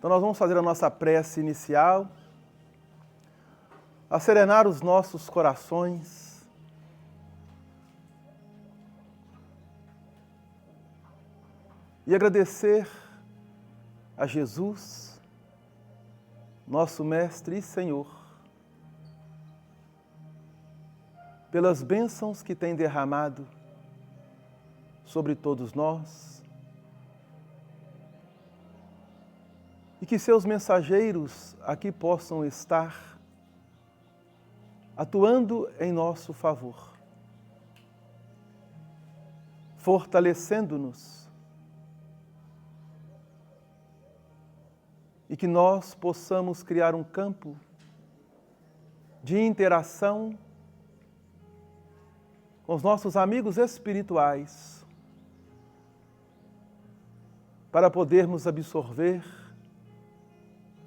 Então nós vamos fazer a nossa prece inicial, a serenar os nossos corações, e agradecer a Jesus, nosso Mestre e Senhor, pelas bênçãos que tem derramado sobre todos nós, e que seus mensageiros aqui possam estar atuando em nosso favor, fortalecendo-nos, e que nós possamos criar um campo de interação com os nossos amigos espirituais, para podermos absorver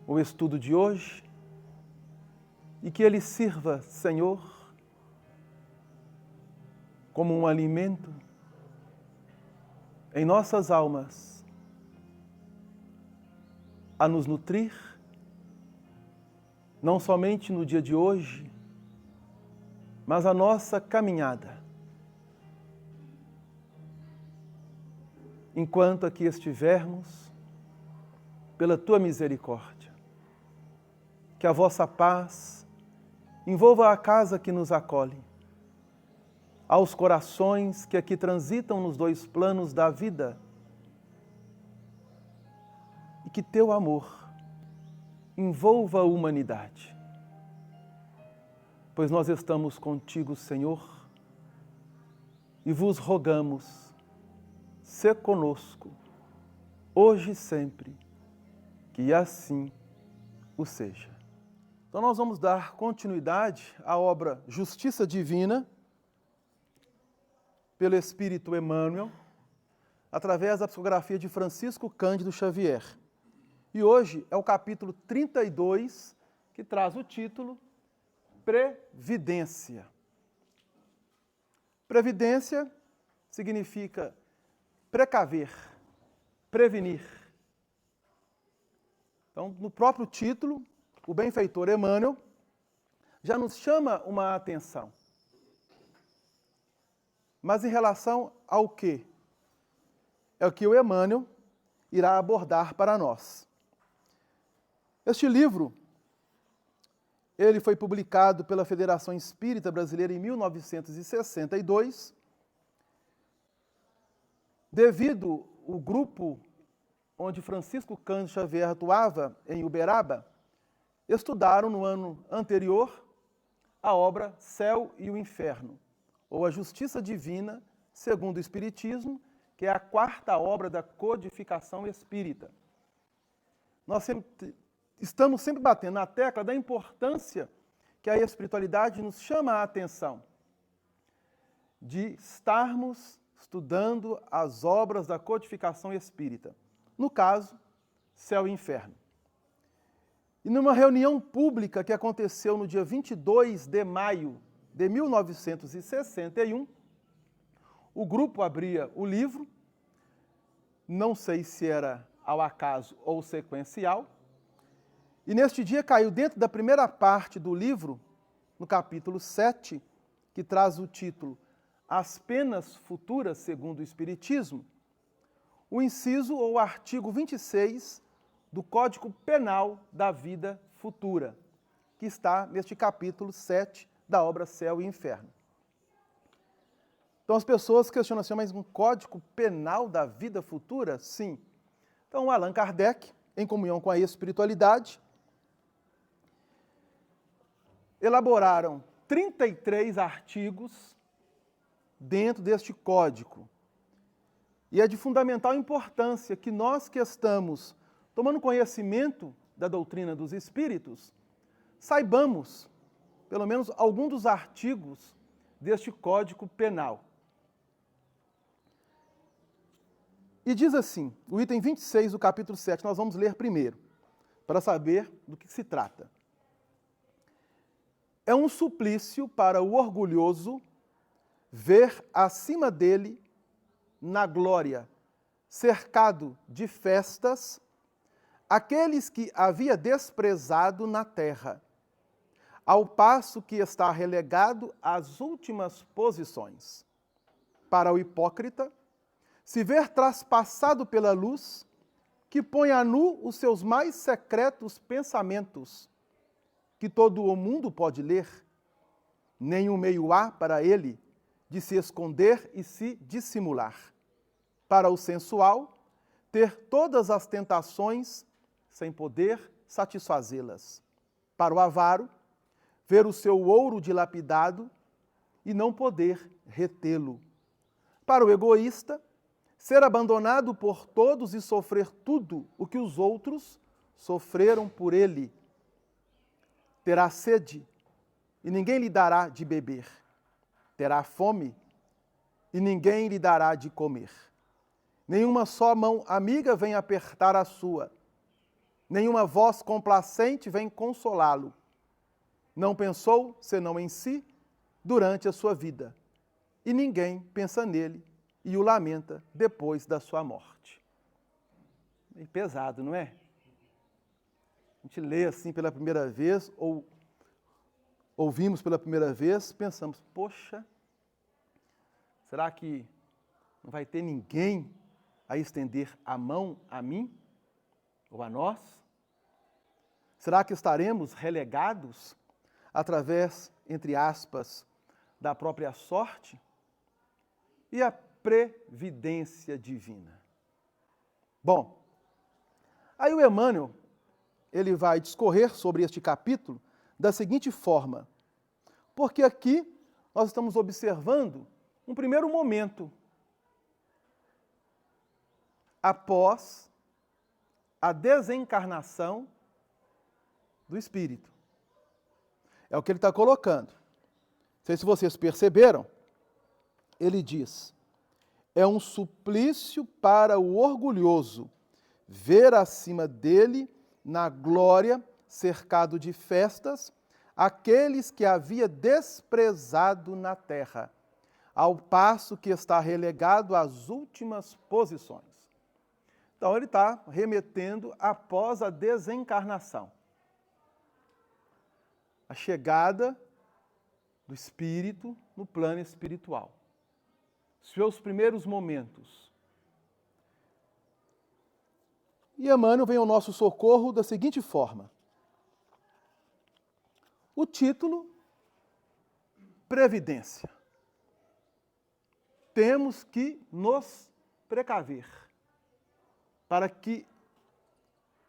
o estudo de hoje e que ele sirva, Senhor, como um alimento em nossas almas, a nos nutrir, não somente no dia de hoje, mas a nossa caminhada. Enquanto aqui estivermos, pela Tua misericórdia, que a vossa paz envolva a casa que nos acolhe, aos corações que aqui transitam nos dois planos da vida, e que Teu amor envolva a humanidade. Pois nós estamos contigo, Senhor, e vos rogamos, sê conosco, hoje e sempre, que assim o seja. Então nós vamos dar continuidade à obra Justiça Divina, pelo Espírito Emmanuel, através da psicografia de Francisco Cândido Xavier. E hoje é o capítulo 32, que traz o título Previdência. Previdência significa precaver, prevenir. Então, no próprio título, o benfeitor Emmanuel já nos chama uma atenção. Mas em relação ao quê? É o que o Emmanuel irá abordar para nós. Este livro, ele foi publicado pela Federação Espírita Brasileira em 1962, devido ao grupo onde Francisco Cândido Xavier atuava, em Uberaba, estudaram no ano anterior a obra Céu e o Inferno, ou a Justiça Divina, segundo o Espiritismo, que é a quarta obra da codificação espírita. Nós estamos sempre batendo na tecla da importância que a espiritualidade nos chama a atenção, de estarmos estudando as obras da codificação espírita. No caso, Céu e Inferno. E numa reunião pública que aconteceu no dia 22 de maio de 1961, o grupo abria o livro, não sei se era ao acaso ou sequencial, e neste dia caiu dentro da primeira parte do livro, no capítulo 7, que traz o título As Penas Futuras segundo o Espiritismo, o inciso ou artigo 26 do Código Penal da Vida Futura, que está neste capítulo 7 da obra Céu e Inferno. Então as pessoas questionam assim, mas um Código Penal da Vida Futura? Sim. Então Allan Kardec, em comunhão com a espiritualidade, elaboraram 33 artigos dentro deste código. E é de fundamental importância que nós que estamos tomando conhecimento da doutrina dos espíritos, saibamos, pelo menos, algum dos artigos deste Código Penal. E diz assim, o item 26 do capítulo 7, nós vamos ler primeiro, para saber do que se trata. É um suplício para o orgulhoso ver acima dele, na glória, cercado de festas, aqueles que havia desprezado na terra, ao passo que está relegado às últimas posições. Para o hipócrita, se ver traspassado pela luz, que põe a nu os seus mais secretos pensamentos, que todo o mundo pode ler, nenhum meio há para ele de se esconder e se dissimular. Para o sensual, ter todas as tentações sem poder satisfazê-las. Para o avaro, ver o seu ouro dilapidado e não poder retê-lo. Para o egoísta, ser abandonado por todos e sofrer tudo o que os outros sofreram por ele. Terá sede e ninguém lhe dará de beber. Terá fome e ninguém lhe dará de comer. Nenhuma só mão amiga vem apertar a sua. Nenhuma voz complacente vem consolá-lo. Não pensou, senão em si, durante a sua vida. E ninguém pensa nele e o lamenta depois da sua morte. Meio pesado, não é? A gente lê assim pela primeira vez, ou ouvimos pela primeira vez, pensamos, poxa, será que não vai ter ninguém a estender a mão a mim ou a nós? Será que estaremos relegados através, entre aspas, da própria sorte? E a previdência divina? Bom, aí o Emmanuel, ele vai discorrer sobre este capítulo da seguinte forma, porque aqui nós estamos observando um primeiro momento após a desencarnação do espírito. É o que ele está colocando. Não sei se vocês perceberam. Ele diz, é um suplício para o orgulhoso ver acima dele, na glória, cercado de festas, aqueles que havia desprezado na terra, ao passo que está relegado às últimas posições. Então, ele está remetendo após a desencarnação. A chegada do espírito no plano espiritual. Seus primeiros momentos. E Emmanuel vem ao nosso socorro da seguinte forma. O título, Previdência. Temos que nos precaver para que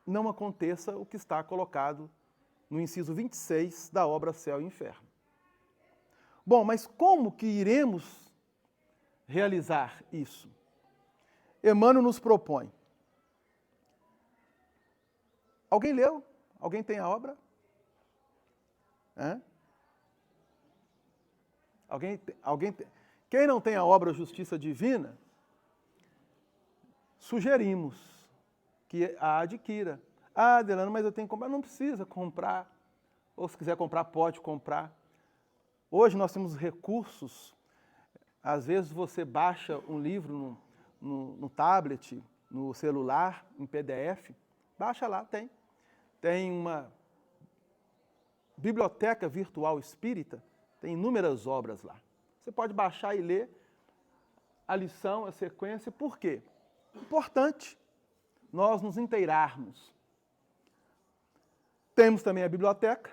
não aconteça o que está colocado no inciso 26 da obra Céu e Inferno. Bom, mas como que iremos realizar isso? Emmanuel nos propõe. Alguém leu? Alguém tem a obra? Quem não tem a obra Justiça Divina, sugerimos que a adquira. Ah, Delano, mas eu tenho que comprar. Não precisa comprar. Ou se quiser comprar, pode comprar. Hoje nós temos recursos. Às vezes você baixa um livro no tablet, no celular, em PDF. Baixa lá, tem. Tem uma biblioteca virtual espírita, tem inúmeras obras lá. Você pode baixar e ler a lição, a sequência. Por quê? Importante nós nos inteirarmos. Temos também a biblioteca,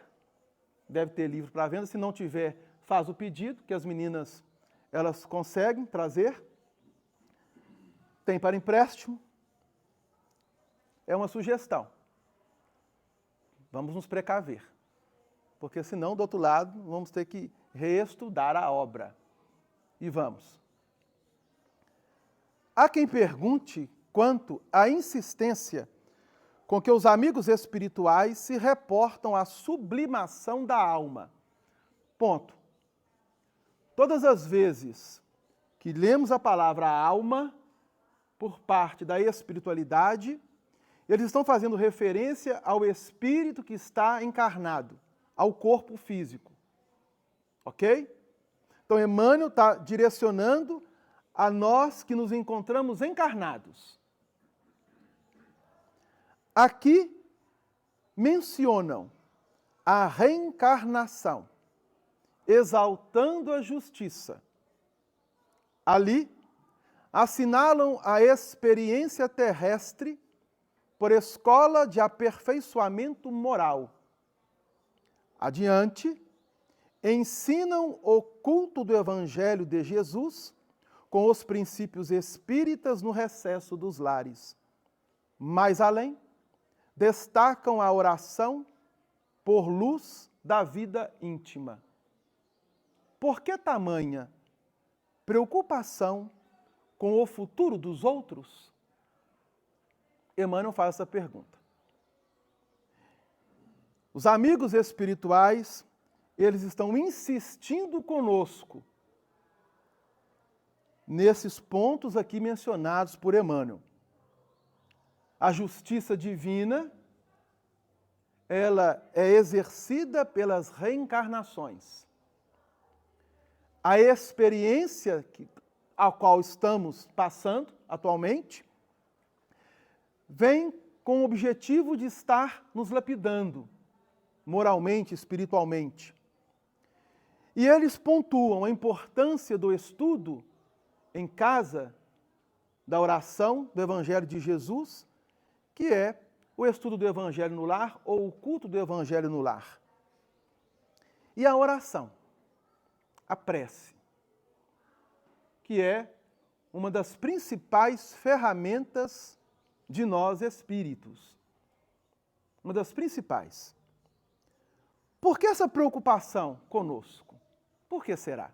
deve ter livro para venda. Se não tiver, faz o pedido, que as meninas elas conseguem trazer. Tem para empréstimo. É uma sugestão. Vamos nos precaver, porque senão, do outro lado, vamos ter que reestudar a obra. E vamos. Há quem pergunte quanto à insistência com que os amigos espirituais se reportam à sublimação da alma. Ponto. Todas as vezes que lemos a palavra alma, por parte da espiritualidade, eles estão fazendo referência ao espírito que está encarnado, ao corpo físico. Ok? Então, Emmanuel está direcionando a nós que nos encontramos encarnados. Aqui mencionam a reencarnação, exaltando a justiça. Ali, assinalam a experiência terrestre por escola de aperfeiçoamento moral. Adiante, ensinam o culto do Evangelho de Jesus com os princípios espíritas no recesso dos lares. Mais além, destacam a oração por luz da vida íntima. Por que tamanha preocupação com o futuro dos outros? Emmanuel faz essa pergunta. Os amigos espirituais, eles estão insistindo conosco nesses pontos aqui mencionados por Emmanuel. A justiça divina, ela é exercida pelas reencarnações. A experiência a qual estamos passando atualmente vem com o objetivo de estar nos lapidando, moralmente, espiritualmente. E eles pontuam a importância do estudo em casa, da oração do Evangelho de Jesus, que é o estudo do Evangelho no lar ou o culto do Evangelho no lar. E a oração, a prece, que é uma das principais ferramentas de nós espíritos. Uma das principais. Por que essa preocupação conosco? Por que será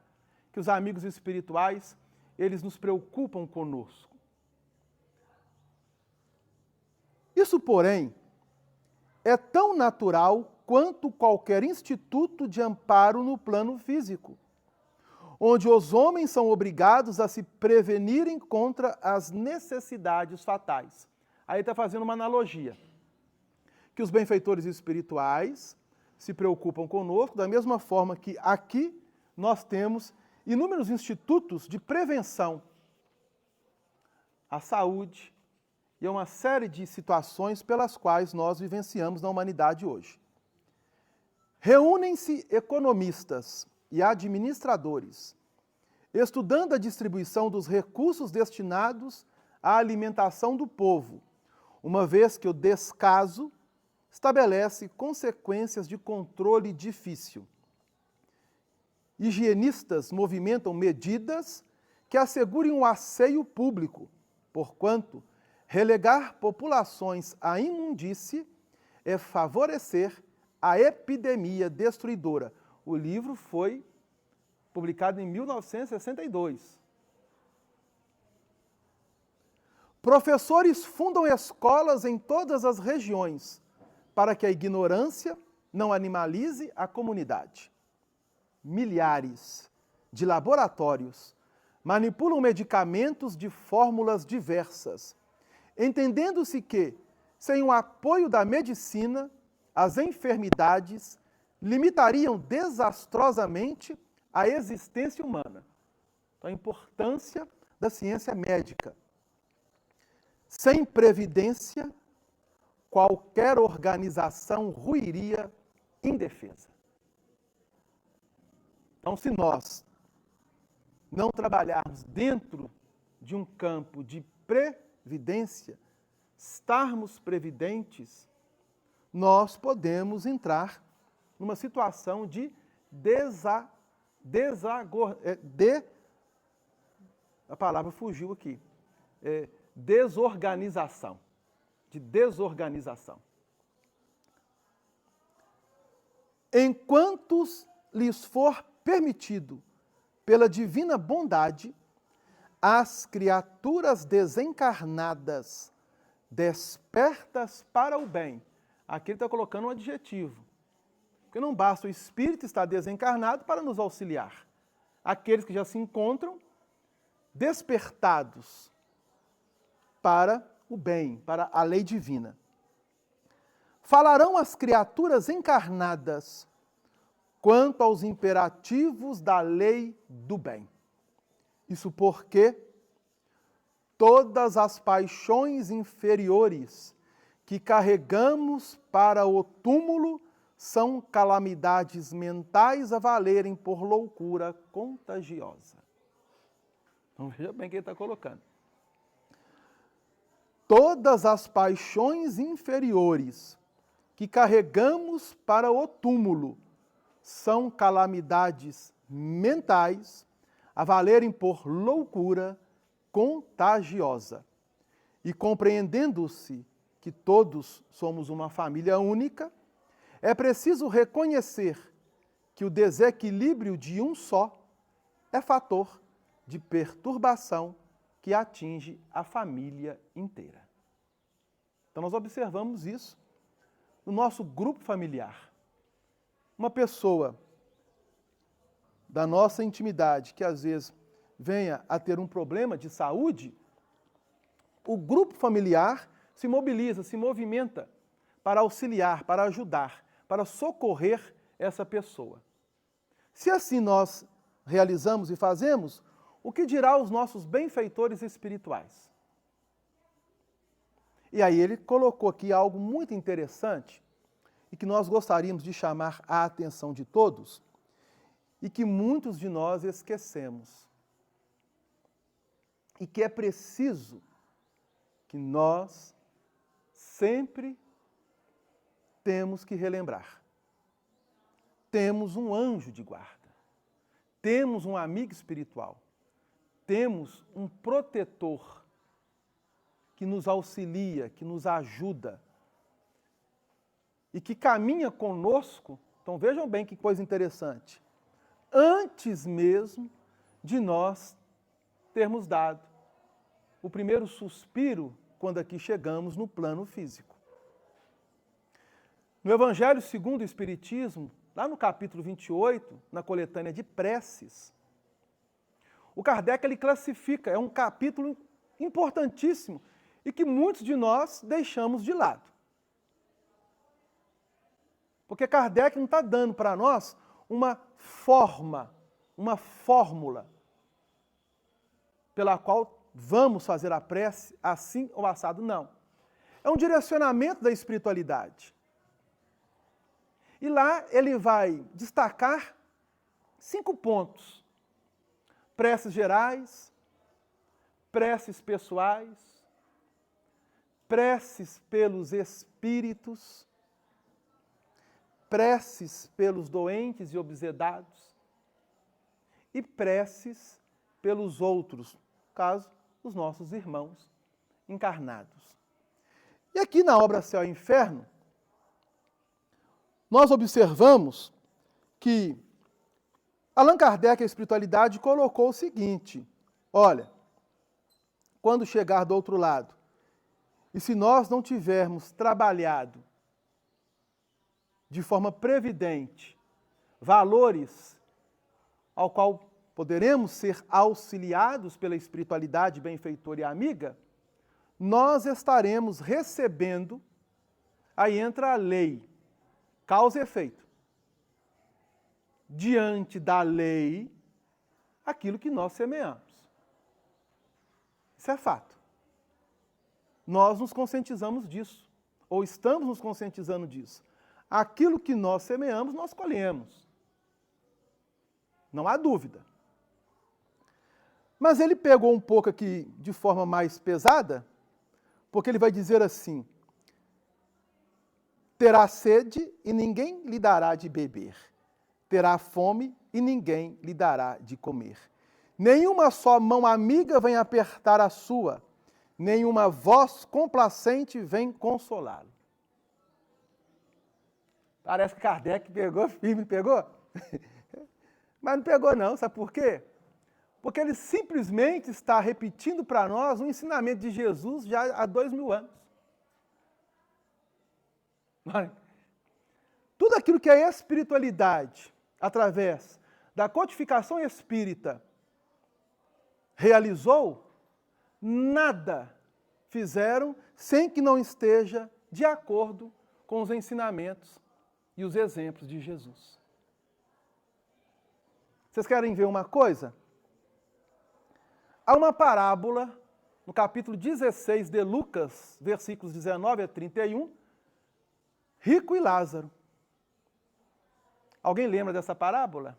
que os amigos espirituais, eles nos preocupam conosco? Isso, porém, é tão natural quanto qualquer instituto de amparo no plano físico, onde os homens são obrigados a se prevenirem contra as necessidades fatais. Aí está fazendo uma analogia, que os benfeitores espirituais se preocupam conosco, da mesma forma que aqui nós temos inúmeros institutos de prevenção à saúde e a uma série de situações pelas quais nós vivenciamos na humanidade hoje. Reúnem-se economistas e administradores, estudando a distribuição dos recursos destinados à alimentação do povo, uma vez que o descaso estabelece consequências de controle difícil. Higienistas movimentam medidas que assegurem o asseio público, porquanto relegar populações à imundície é favorecer a epidemia destruidora. O livro foi publicado em 1962. Professores fundam escolas em todas as regiões para que a ignorância não animalize a comunidade. Milhares de laboratórios manipulam medicamentos de fórmulas diversas, entendendo-se que, sem o apoio da medicina, as enfermidades limitariam desastrosamente a existência humana. Então, a importância da ciência médica. Sem previdência, qualquer organização ruiria indefesa. Então, se nós não trabalharmos dentro de um campo de previdência, estarmos previdentes, nós podemos entrar numa situação de a palavra fugiu aqui, desorganização, de desorganização. Enquanto lhes for permitido, pela divina bondade, as criaturas desencarnadas, despertas para o bem. Aqui ele está colocando um adjetivo. Porque não basta o espírito estar desencarnado para nos auxiliar. Aqueles que já se encontram despertados para o bem, para a lei divina. Falarão as criaturas encarnadas quanto aos imperativos da lei do bem. Isso porque todas as paixões inferiores que carregamos para o túmulo são calamidades mentais a valerem por loucura contagiosa. Então veja bem o que ele está colocando. Todas as paixões inferiores que carregamos para o túmulo são calamidades mentais a valerem por loucura contagiosa. E compreendendo-se que todos somos uma família única, é preciso reconhecer que o desequilíbrio de um só é fator de perturbação que atinge a família inteira. Então nós observamos isso no nosso grupo familiar. Uma pessoa da nossa intimidade que às vezes venha a ter um problema de saúde, o grupo familiar se mobiliza, se movimenta para auxiliar, para ajudar, para socorrer essa pessoa. Se assim nós realizamos e fazemos, o que dirá os nossos benfeitores espirituais? E aí ele colocou aqui algo muito interessante e que nós gostaríamos de chamar a atenção de todos e que muitos de nós esquecemos. E que é preciso que nós sempre temos que relembrar. Temos um anjo de guarda, temos um amigo espiritual, temos um protetor que nos auxilia, que nos ajuda e que caminha conosco. Então vejam bem que coisa interessante. Antes mesmo de nós termos dado o primeiro suspiro quando aqui chegamos no plano físico. No Evangelho segundo o Espiritismo, lá no capítulo 28, na coletânea de preces, o Kardec ele classifica, é um capítulo importantíssimo e que muitos de nós deixamos de lado. Porque Kardec não está dando para nós uma forma, uma fórmula pela qual vamos fazer a prece assim ou assado, não. É um direcionamento da espiritualidade. E lá ele vai destacar 5 pontos. Preces gerais, preces pessoais, preces pelos espíritos, preces pelos doentes e obsedados e preces pelos outros, no caso, os nossos irmãos encarnados. E aqui na obra Céu e Inferno, nós observamos que Allan Kardec, a espiritualidade, colocou o seguinte: olha, quando chegar do outro lado, e se nós não tivermos trabalhado de forma previdente valores ao qual poderemos ser auxiliados pela espiritualidade benfeitora e amiga, nós estaremos recebendo, aí entra a lei, causa e efeito. Diante da lei, aquilo que nós semeamos. Isso é fato. Nós nos conscientizamos disso, ou estamos nos conscientizando disso. Aquilo que nós semeamos, nós colhemos. Não há dúvida. Mas ele pegou um pouco aqui de forma mais pesada, porque ele vai dizer assim: terá sede e ninguém lhe dará de beber. Terá fome e ninguém lhe dará de comer. Nenhuma só mão amiga vem apertar a sua, nenhuma voz complacente vem consolá-lo. Parece que Kardec pegou firme, pegou? Mas não pegou não, sabe por quê? Porque ele simplesmente está repetindo para nós um ensinamento de Jesus já há 2000 anos. Tudo aquilo que é espiritualidade, através da codificação espírita, realizou, nada fizeram sem que não esteja de acordo com os ensinamentos e os exemplos de Jesus. Vocês querem ver uma coisa? Há uma parábola no capítulo 16 de Lucas, versículos 19 a 31, rico e Lázaro. Alguém lembra dessa parábola?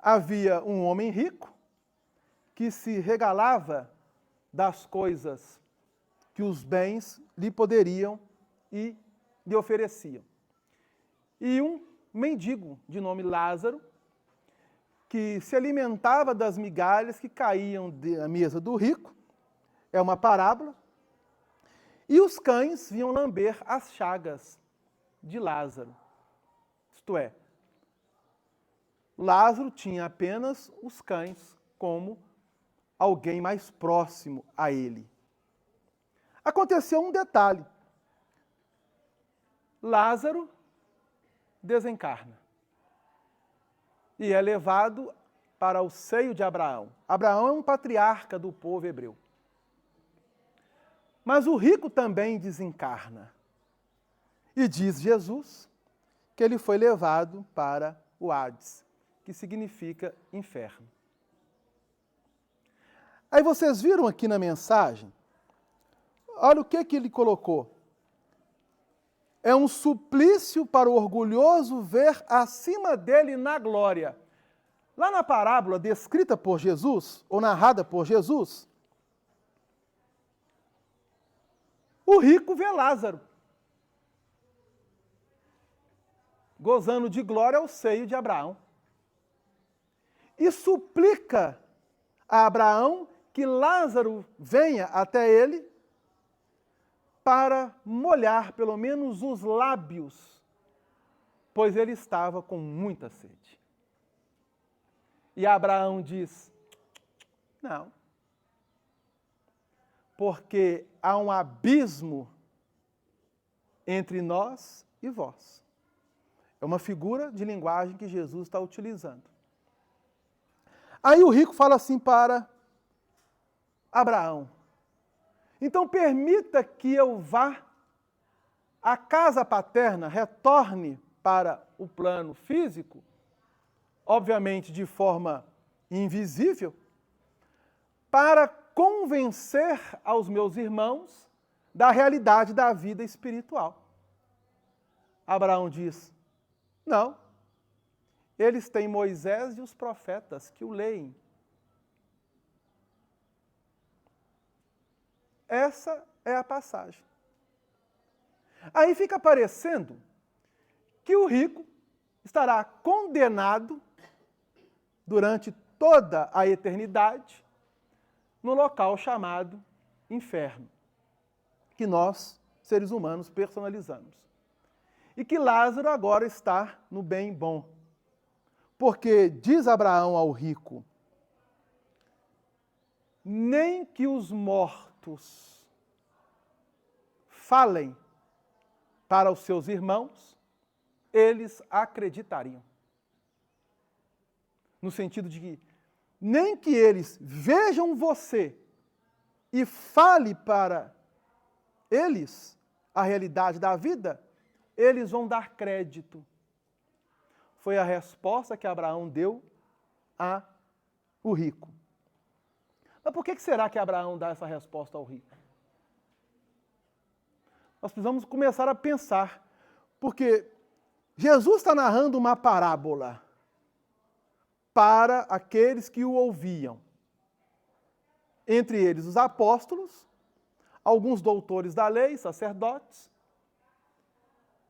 Havia um homem rico que se regalava das coisas que os bens lhe poderiam e lhe ofereciam. E um mendigo de nome Lázaro, que se alimentava das migalhas que caíam da mesa do rico, é uma parábola, e os cães vinham lamber as chagas de Lázaro. Isto é, Lázaro tinha apenas os cães como alguém mais próximo a ele. Aconteceu um detalhe. Lázaro desencarna e é levado para o seio de Abraão. Abraão é um patriarca do povo hebreu. Mas o rico também desencarna. E diz Jesus que ele foi levado para o Hades, que significa inferno. Aí vocês viram aqui na mensagem, olha o que ele colocou. É um suplício para o orgulhoso ver acima dele na glória. Lá na parábola descrita por Jesus, ou narrada por Jesus, o rico vê Lázaro gozando de glória ao seio de Abraão. E suplica a Abraão que Lázaro venha até ele para molhar pelo menos os lábios, pois ele estava com muita sede. E Abraão diz: não, porque há um abismo entre nós e vós. É uma figura de linguagem que Jesus está utilizando. Aí o rico fala assim para Abraão: então permita que eu vá à casa paterna, retorne para o plano físico, obviamente de forma invisível, para convencer aos meus irmãos da realidade da vida espiritual. Abraão diz: não, eles têm Moisés e os profetas que o leem. Essa é a passagem. Aí fica parecendo que o rico estará condenado durante toda a eternidade no local chamado inferno, que nós, seres humanos, personalizamos. E que Lázaro agora está no bem bom. Porque diz Abraão ao rico: nem que os mortos falem para os seus irmãos, eles acreditariam. No sentido de que nem que eles vejam você e fale para eles a realidade da vida, eles vão dar crédito. Foi a resposta que Abraão deu ao rico. Mas por que será que Abraão dá essa resposta ao rico? Nós precisamos começar a pensar, porque Jesus está narrando uma parábola para aqueles que o ouviam. Entre eles os apóstolos, alguns doutores da lei, sacerdotes,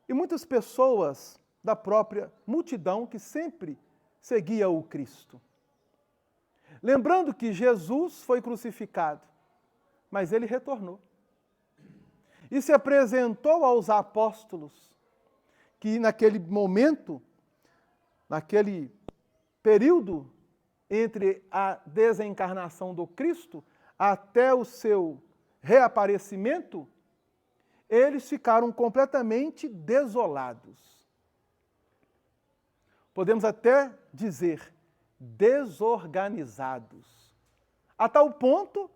e muitas pessoas da própria multidão que sempre seguia o Cristo. Lembrando que Jesus foi crucificado, mas ele retornou. E se apresentou aos apóstolos, que naquele momento, naquele período entre a desencarnação do Cristo até o seu reaparecimento, eles ficaram completamente desolados. Podemos até dizer desorganizados, a tal ponto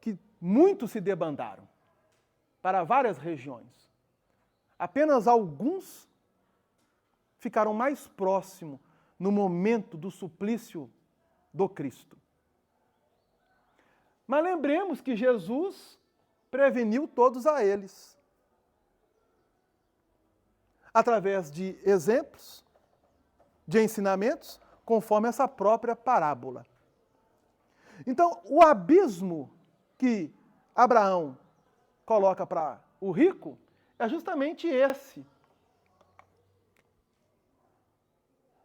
que muitos se debandaram para várias regiões. Apenas alguns ficaram mais próximos no momento do suplício do Cristo. Mas lembremos que Jesus preveniu todos a eles. Através de exemplos, de ensinamentos, conforme essa própria parábola. Então, o abismo que Abraão coloca para o rico é justamente esse.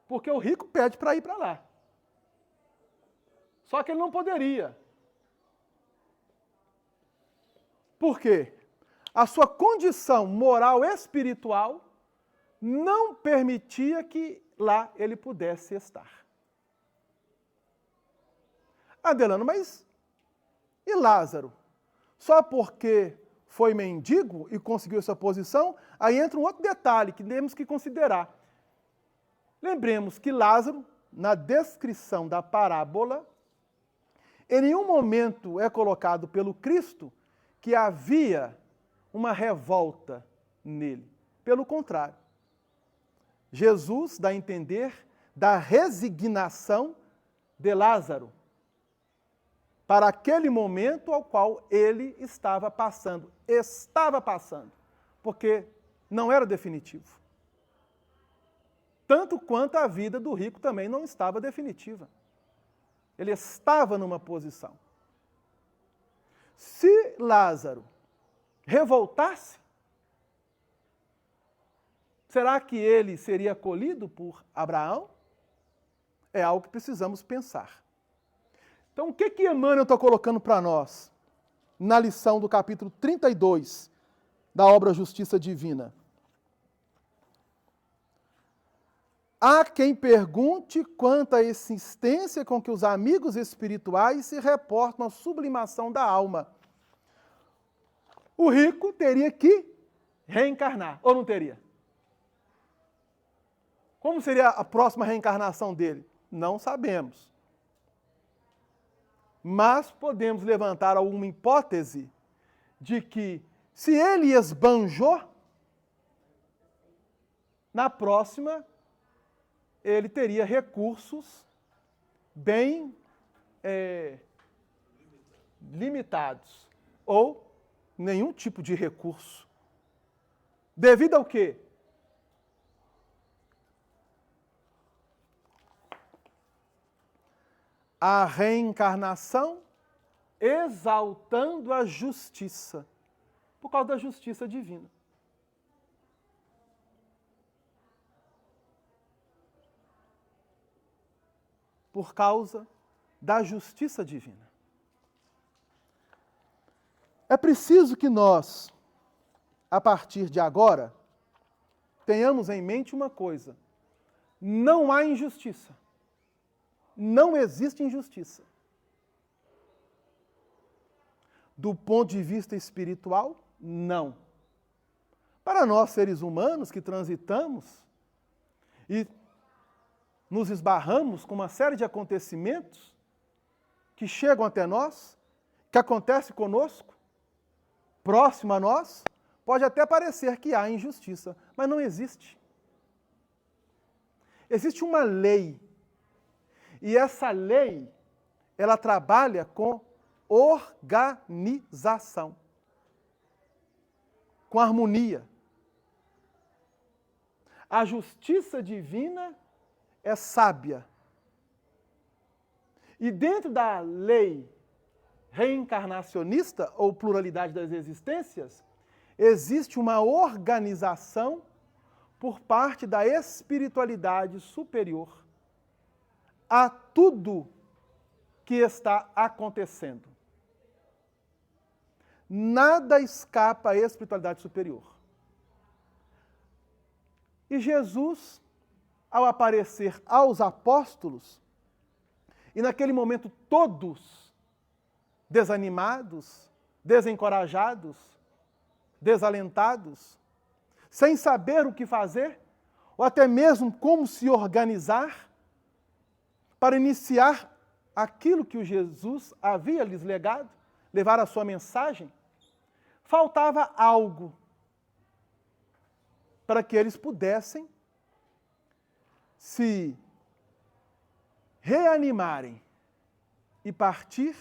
Porque o rico pede para ir para lá. Só que ele não poderia. Por quê? A sua condição moral e espiritual não permitia que lá ele pudesse estar. Adelano, mas e Lázaro? Só porque foi mendigo e conseguiu essa posição, aí entra um outro detalhe que temos que considerar. Lembremos que Lázaro, na descrição da parábola, em nenhum momento é colocado pelo Cristo que havia uma revolta nele. Pelo contrário, Jesus dá a entender da resignação de Lázaro para aquele momento ao qual ele estava passando. Estava passando, porque não era definitivo. Tanto quanto a vida do rico também não estava definitiva. Ele estava numa posição. Se Lázaro revoltasse, será que ele seria acolhido por Abraão? É algo que precisamos pensar. Então, o que Emmanuel está colocando para nós na lição do capítulo 32 da obra Justiça Divina? Há quem pergunte quanto à insistência com que os amigos espirituais se reportam à sublimação da alma. O rico teria que reencarnar, ou não teria? Como seria a próxima reencarnação dele? Não sabemos. Mas podemos levantar alguma hipótese de que, se ele esbanjou, na próxima ele teria recursos bem limitados, ou nenhum tipo de recurso. Devido ao quê? A reencarnação exaltando a justiça, por causa da justiça divina. Por causa da justiça divina. É preciso que nós, a partir de agora, tenhamos em mente uma coisa: não há injustiça. Não existe injustiça. Do ponto de vista espiritual, não. Para nós, seres humanos que transitamos e nos esbarramos com uma série de acontecimentos que chegam até nós, que acontece conosco, próximo a nós, pode até parecer que há injustiça, mas não existe. Existe uma lei. E essa lei, ela trabalha com organização, com harmonia. A justiça divina é sábia. E dentro da lei reencarnacionista, ou pluralidade das existências, existe uma organização por parte da espiritualidade superior a tudo que está acontecendo. Nada escapa à espiritualidade superior. E Jesus, ao aparecer aos apóstolos, e naquele momento todos desanimados, desencorajados, desalentados, sem saber o que fazer, ou até mesmo como se organizar, para iniciar aquilo que o Jesus havia lhes legado, levar a sua mensagem, faltava algo para que eles pudessem se reanimarem e partir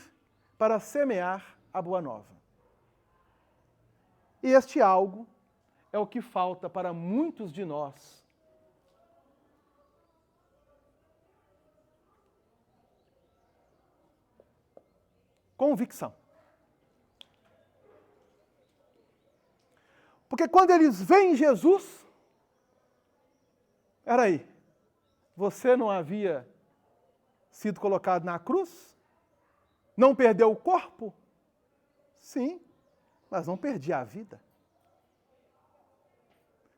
para semear a boa nova. E este algo é o que falta para muitos de nós. Convicção. Porque quando eles veem Jesus, peraí, você não havia sido colocado na cruz? Não perdeu o corpo? Sim, mas não perdi a vida.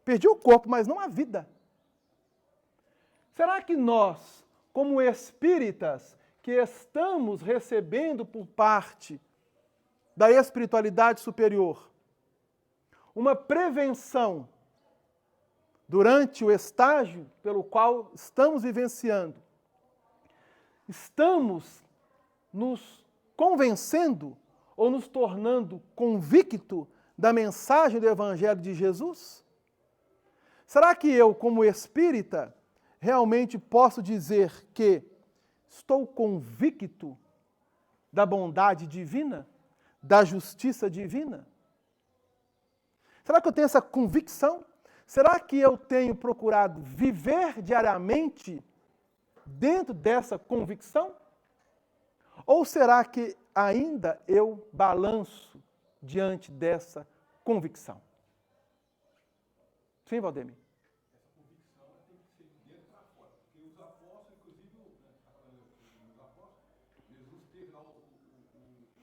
Perdi o corpo, mas não a vida. Será que nós, como espíritas, que estamos recebendo por parte da espiritualidade superior, uma prevenção durante o estágio pelo qual estamos vivenciando, estamos nos convencendo ou nos tornando convicto da mensagem do Evangelho de Jesus? Será que eu, como espírita, realmente posso dizer que estou convicto da bondade divina, da justiça divina? Será que eu tenho essa convicção? Será que eu tenho procurado viver diariamente dentro dessa convicção? Ou será que ainda eu balanço diante dessa convicção? Sim, Valdemir? Essa convicção tem que ser de dentro para fora. Porque os apóstolos, inclusive, os apóstolos, Jesus teve lá os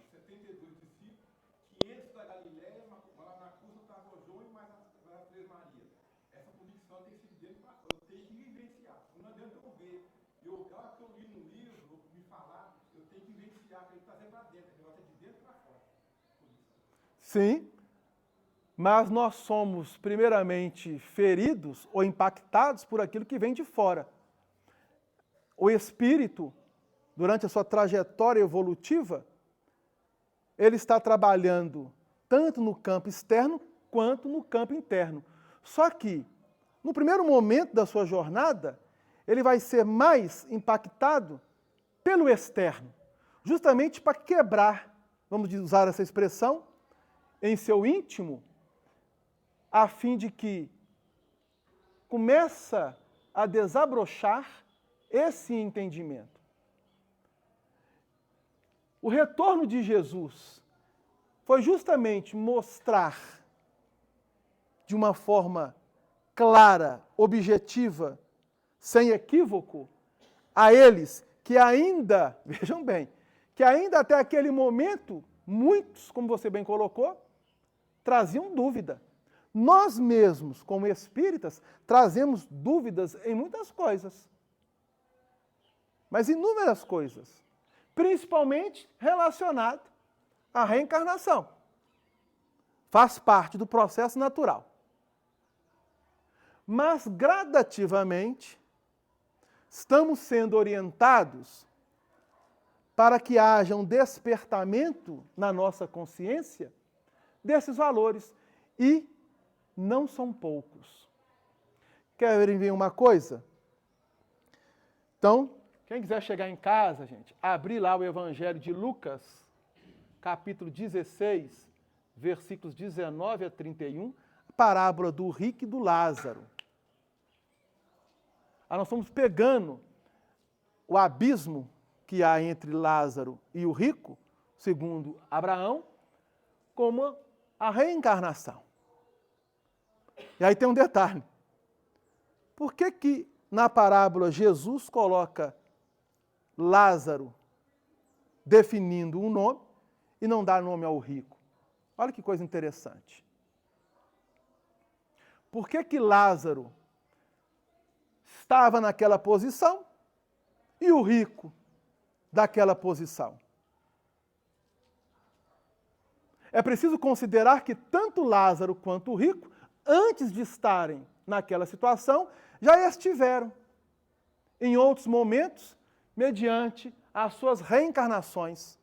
72 discípulos, 500 da Galileia, lá na cruz estava João e mais as 3 Marias. Essa convicção tem que ser de dentro para fora. Eu tenho que vivenciar. Não adianta eu ver. Aquela que eu li no livro, me falar, eu tenho que vivenciar, para ele trazer para dentro. O negócio é de dentro para fora. Sim. Mas nós somos, primeiramente, feridos ou impactados por aquilo que vem de fora. O espírito, durante a sua trajetória evolutiva, ele está trabalhando tanto no campo externo quanto no campo interno. Só que, no primeiro momento da sua jornada, ele vai ser mais impactado pelo externo, justamente para quebrar, vamos usar essa expressão, em seu íntimo, a fim de que começa a desabrochar esse entendimento. O retorno de Jesus foi justamente mostrar de uma forma clara, objetiva, sem equívoco, a eles que ainda, vejam bem, que ainda até aquele momento, muitos, como você bem colocou, traziam dúvida. Nós mesmos, como espíritas, trazemos dúvidas em muitas coisas. Mas inúmeras coisas. Principalmente relacionado à reencarnação. Faz parte do processo natural. Mas, gradativamente, estamos sendo orientados para que haja um despertamento na nossa consciência desses valores. E não são poucos. Querem ver uma coisa? Então, quem quiser chegar em casa, gente, abrir lá o Evangelho de Lucas, capítulo 16, versículos 19 a 31, a parábola do rico e do Lázaro. Nós estamos pegando o abismo que há entre Lázaro e o rico, segundo Abraão, como a reencarnação. E aí tem um detalhe. Por que na parábola Jesus coloca Lázaro definindo um nome e não dá nome ao rico? Olha que coisa interessante. Por que Lázaro estava naquela posição e o rico daquela posição? É preciso considerar que tanto Lázaro quanto o rico, antes de estarem naquela situação, já estiveram em outros momentos, mediante as suas reencarnações.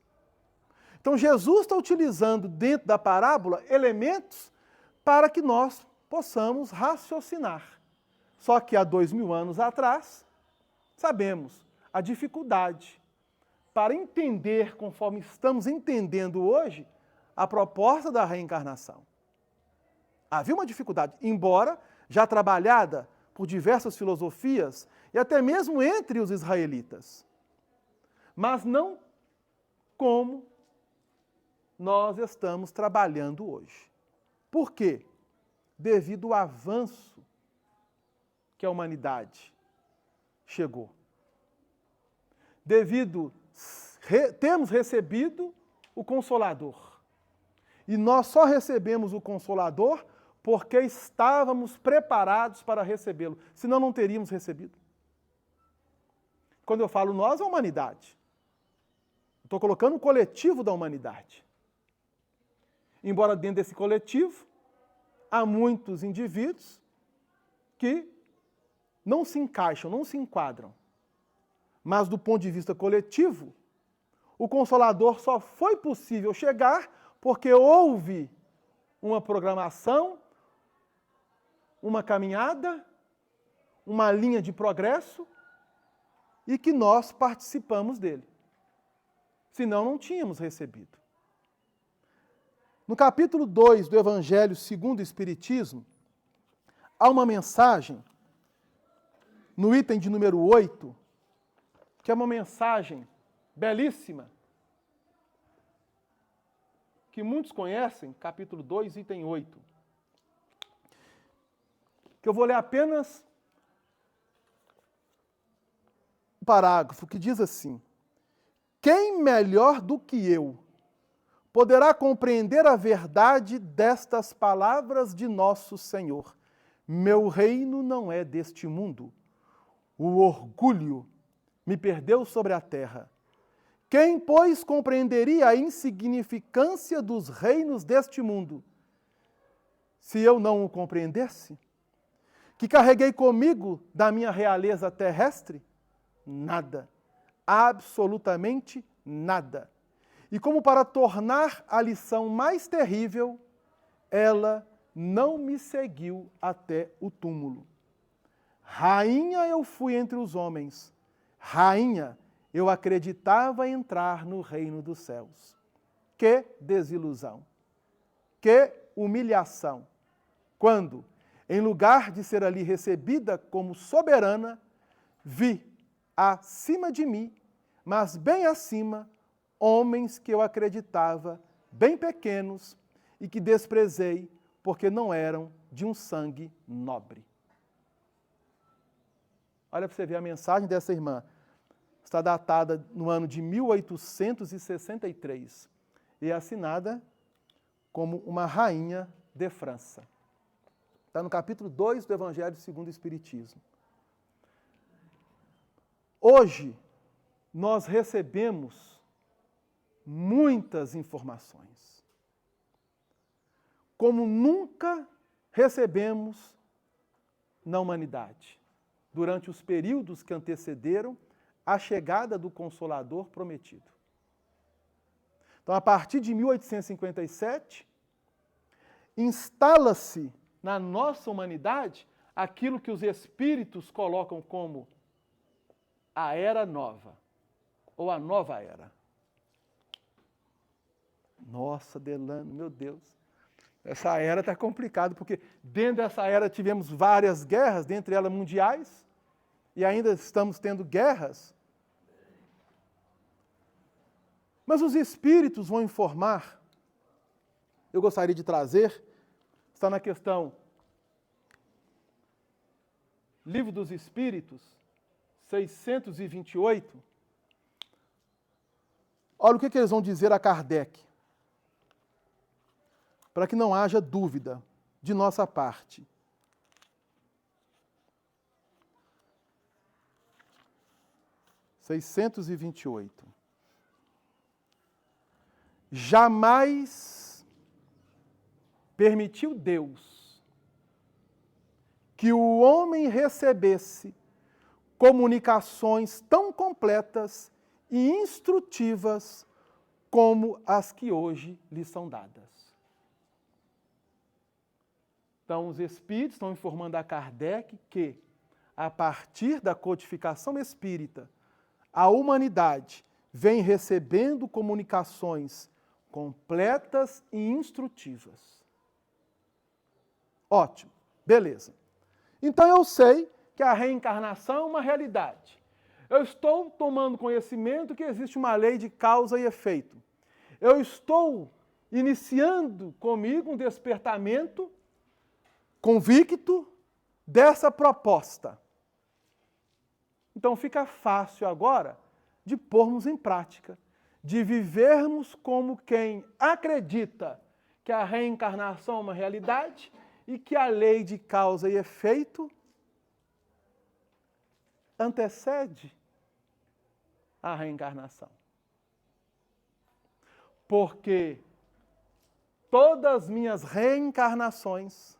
Então, Jesus está utilizando dentro da parábola elementos para que nós possamos raciocinar. Só que há 2000 anos atrás, sabemos a dificuldade para entender, conforme estamos entendendo hoje, a proposta da reencarnação. Havia uma dificuldade, embora já trabalhada por diversas filosofias e até mesmo entre os israelitas. Mas não como nós estamos trabalhando hoje. Por quê? Devido ao avanço que a humanidade chegou. Temos recebido o Consolador. E nós só recebemos o Consolador porque estávamos preparados para recebê-lo. Senão não teríamos recebido. Quando eu falo nós, é a humanidade. Estou colocando o coletivo da humanidade. Embora dentro desse coletivo, há muitos indivíduos que não se encaixam, não se enquadram. Mas do ponto de vista coletivo, o Consolador só foi possível chegar porque houve uma programação, uma caminhada, uma linha de progresso e que nós participamos dele. Senão não tínhamos recebido. No capítulo 2 do Evangelho segundo o Espiritismo, há uma mensagem, no item de número 8, que é uma mensagem belíssima, que muitos conhecem, capítulo 2, item 8. Que eu vou ler apenas o parágrafo que diz assim: quem melhor do que eu poderá compreender a verdade destas palavras de nosso Senhor? Meu reino não é deste mundo. O orgulho me perdeu sobre a terra. Quem, pois, compreenderia a insignificância dos reinos deste mundo? Se eu não o compreendesse? Que carreguei comigo da minha realeza terrestre? Nada. Absolutamente nada. E como para tornar a lição mais terrível, ela não me seguiu até o túmulo. Rainha eu fui entre os homens. Rainha, eu acreditava entrar no reino dos céus. Que desilusão! Que humilhação! Quando, em lugar de ser ali recebida como soberana, vi acima de mim, mas bem acima, homens que eu acreditava bem pequenos e que desprezei porque não eram de um sangue nobre. Olha para você ver a mensagem dessa irmã. Está datada no ano de 1863 e é assinada como uma rainha de França. Está no capítulo 2 do Evangelho segundo o Espiritismo. Hoje, nós recebemos muitas informações, como nunca recebemos na humanidade, durante os períodos que antecederam a chegada do Consolador prometido. Então, a partir de 1857, instala-se na nossa humanidade aquilo que os espíritos colocam como a Era Nova, ou a Nova Era. Nossa, Delano, meu Deus. Essa era está complicada, porque dentro dessa era tivemos várias guerras, dentre elas mundiais, e ainda estamos tendo guerras. Mas os espíritos vão informar. Eu gostaria de trazer, está na questão Livro dos Espíritos, 628. Olha o que eles vão dizer a Kardec, para que não haja dúvida de nossa parte. (628) Jamais permitiu Deus que o homem recebesse comunicações tão completas e instrutivas como as que hoje lhe são dadas. Então, os espíritos estão informando a Kardec que, a partir da codificação espírita, a humanidade vem recebendo comunicações completas e instrutivas. Ótimo, beleza. Então eu sei que a reencarnação é uma realidade. Eu estou tomando conhecimento que existe uma lei de causa e efeito. Eu estou iniciando comigo um despertamento convicto dessa proposta. Então fica fácil agora de pormos em prática, de vivermos como quem acredita que a reencarnação é uma realidade e que a lei de causa e efeito antecede a reencarnação. Porque todas as minhas reencarnações,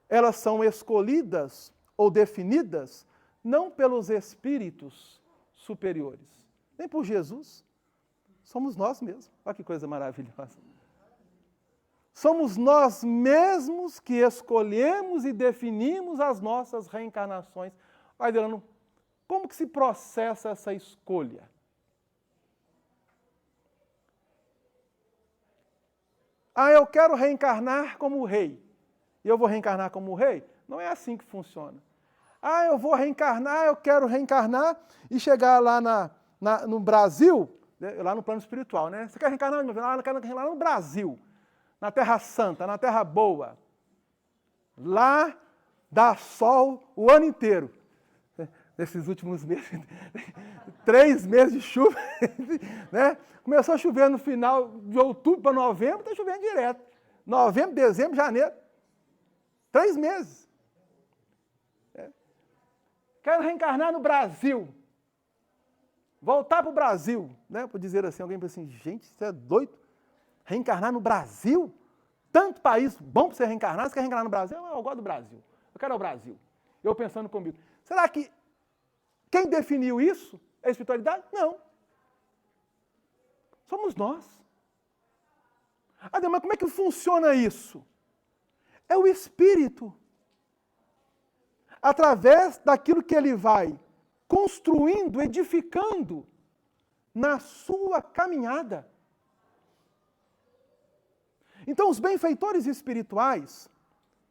elas são escolhidas ou definidas não pelos espíritos superiores, nem por Jesus. Somos nós mesmos. Olha que coisa maravilhosa. Somos nós mesmos que escolhemos e definimos as nossas reencarnações. Vai, Delano, como que se processa essa escolha? Ah, eu quero reencarnar como rei. E eu vou reencarnar como rei? Não é assim que funciona. Ah, eu vou reencarnar, eu quero reencarnar e chegar lá no Brasil, lá no plano espiritual, né? Você quer reencarnar? Ah, eu quero reencarnar no Brasil, na Terra Santa, na Terra Boa. Lá dá sol o ano inteiro. Nesses últimos meses, 3 meses de chuva, né? Começou a chover no final de outubro para novembro, está chovendo direto. Novembro, dezembro, janeiro. 3 meses. Quero reencarnar no Brasil. Voltar para o Brasil. Né? Por dizer assim, alguém pensa assim, gente, você é doido? Reencarnar no Brasil? Tanto país bom para você reencarnar, você quer reencarnar no Brasil? Eu gosto do Brasil. Eu quero o Brasil. Eu pensando comigo. Será que quem definiu isso é a espiritualidade? Não. Somos nós. Ah, mas como é que funciona isso? É o Espírito. Através daquilo que ele vai construindo, edificando na sua caminhada. Então, os benfeitores espirituais,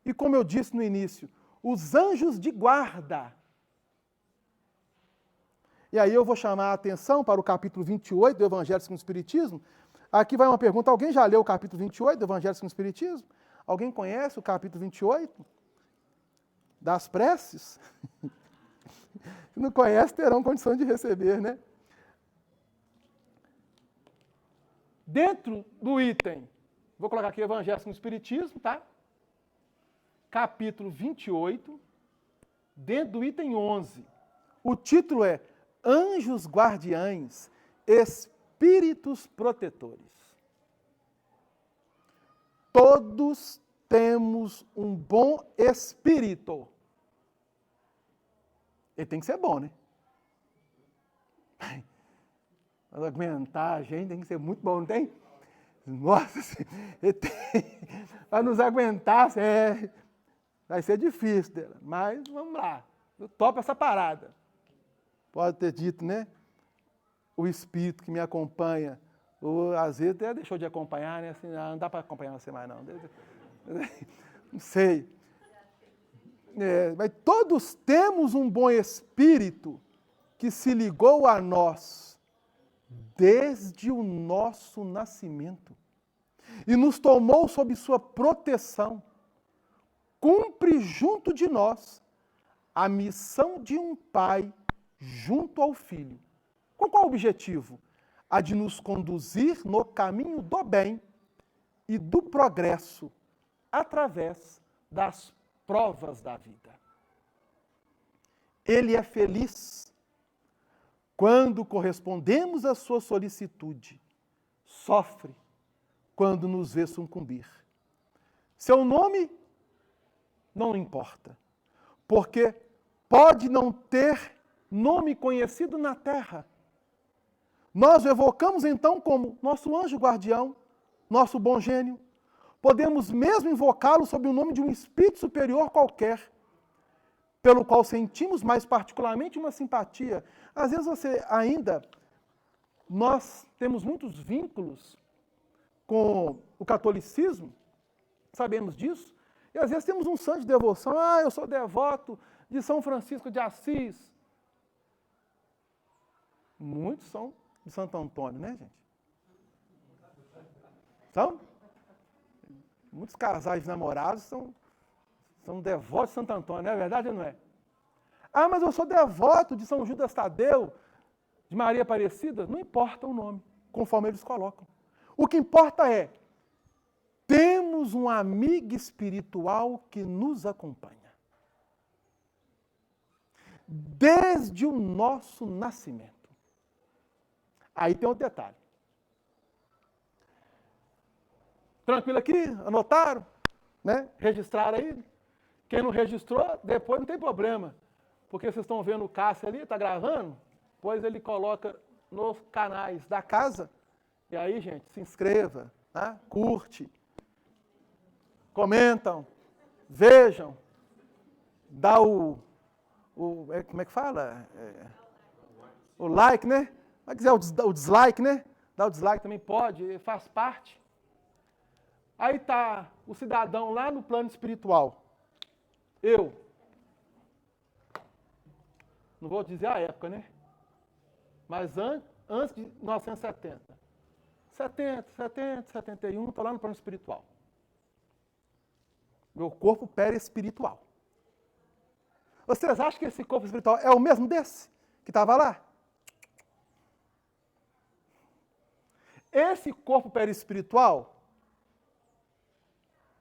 e como eu disse no início, os anjos de guarda. E aí eu vou chamar a atenção para o capítulo 28 do Evangelho segundo o Espiritismo. Aqui vai uma pergunta, alguém já leu o capítulo 28 do Evangelho segundo o Espiritismo? Alguém conhece o capítulo 28? Das preces? Se não conhece, terão condições de receber, né? Dentro do item, vou colocar aqui Evangelho segundo o Espiritismo, tá? Capítulo 28, dentro do item 11. O título é Anjos Guardiães, Espíritos Protetores. Todos temos um bom espírito. Ele tem que ser bom, né? Para aguentar a gente tem que ser muito bom, não tem? Nossa, para nos aguentar, vai ser difícil, mas vamos lá. Eu topo essa parada. Pode ter dito, né? O espírito que me acompanha, ou às vezes até deixou de acompanhar, né? Assim, não dá para acompanhar você mais, não. Não sei. Mas todos temos um bom espírito que se ligou a nós desde o nosso nascimento e nos tomou sob sua proteção. Cumpre junto de nós a missão de um pai junto ao filho. Com qual objetivo? A de nos conduzir no caminho do bem e do progresso através das provas da vida. Ele é feliz quando correspondemos à sua solicitude, sofre quando nos vê sucumbir. Seu nome não importa, porque pode não ter nome conhecido na terra. Nós o evocamos então como nosso anjo guardião, nosso bom gênio. Podemos mesmo invocá-lo sob o nome de um espírito superior qualquer, pelo qual sentimos mais particularmente uma simpatia. Às vezes você ainda nós temos muitos vínculos com o catolicismo, sabemos disso, e às vezes temos um santo de devoção. Ah, eu sou devoto de São Francisco de Assis. Muitos são de Santo Antônio, né, gente? São? Muitos casais namorados são devotos de Santo Antônio, não é verdade ou não é? Ah, mas eu sou devoto de São Judas Tadeu, de Maria Aparecida. Não importa o nome, conforme eles colocam. O que importa é, temos um amigo espiritual que nos acompanha. Desde o nosso nascimento. Aí tem outro detalhe. Tranquilo aqui? Anotaram? Né? Registraram aí? Quem não registrou, depois não tem problema. Porque vocês estão vendo o Cássio ali, está gravando? Pois ele coloca nos canais da casa. E aí, gente, se inscreva, tá? Curte, comentam, vejam, dá como é que fala? O like, né? Mas quiser o dislike, né? Dá o dislike também pode, faz parte. Aí está o cidadão lá no plano espiritual. Eu. Não vou dizer a época, né? Mas antes de 1970. 71, estou lá no plano espiritual. Meu corpo perispiritual. Vocês acham que esse corpo espiritual é o mesmo desse que estava lá? Esse corpo perispiritual,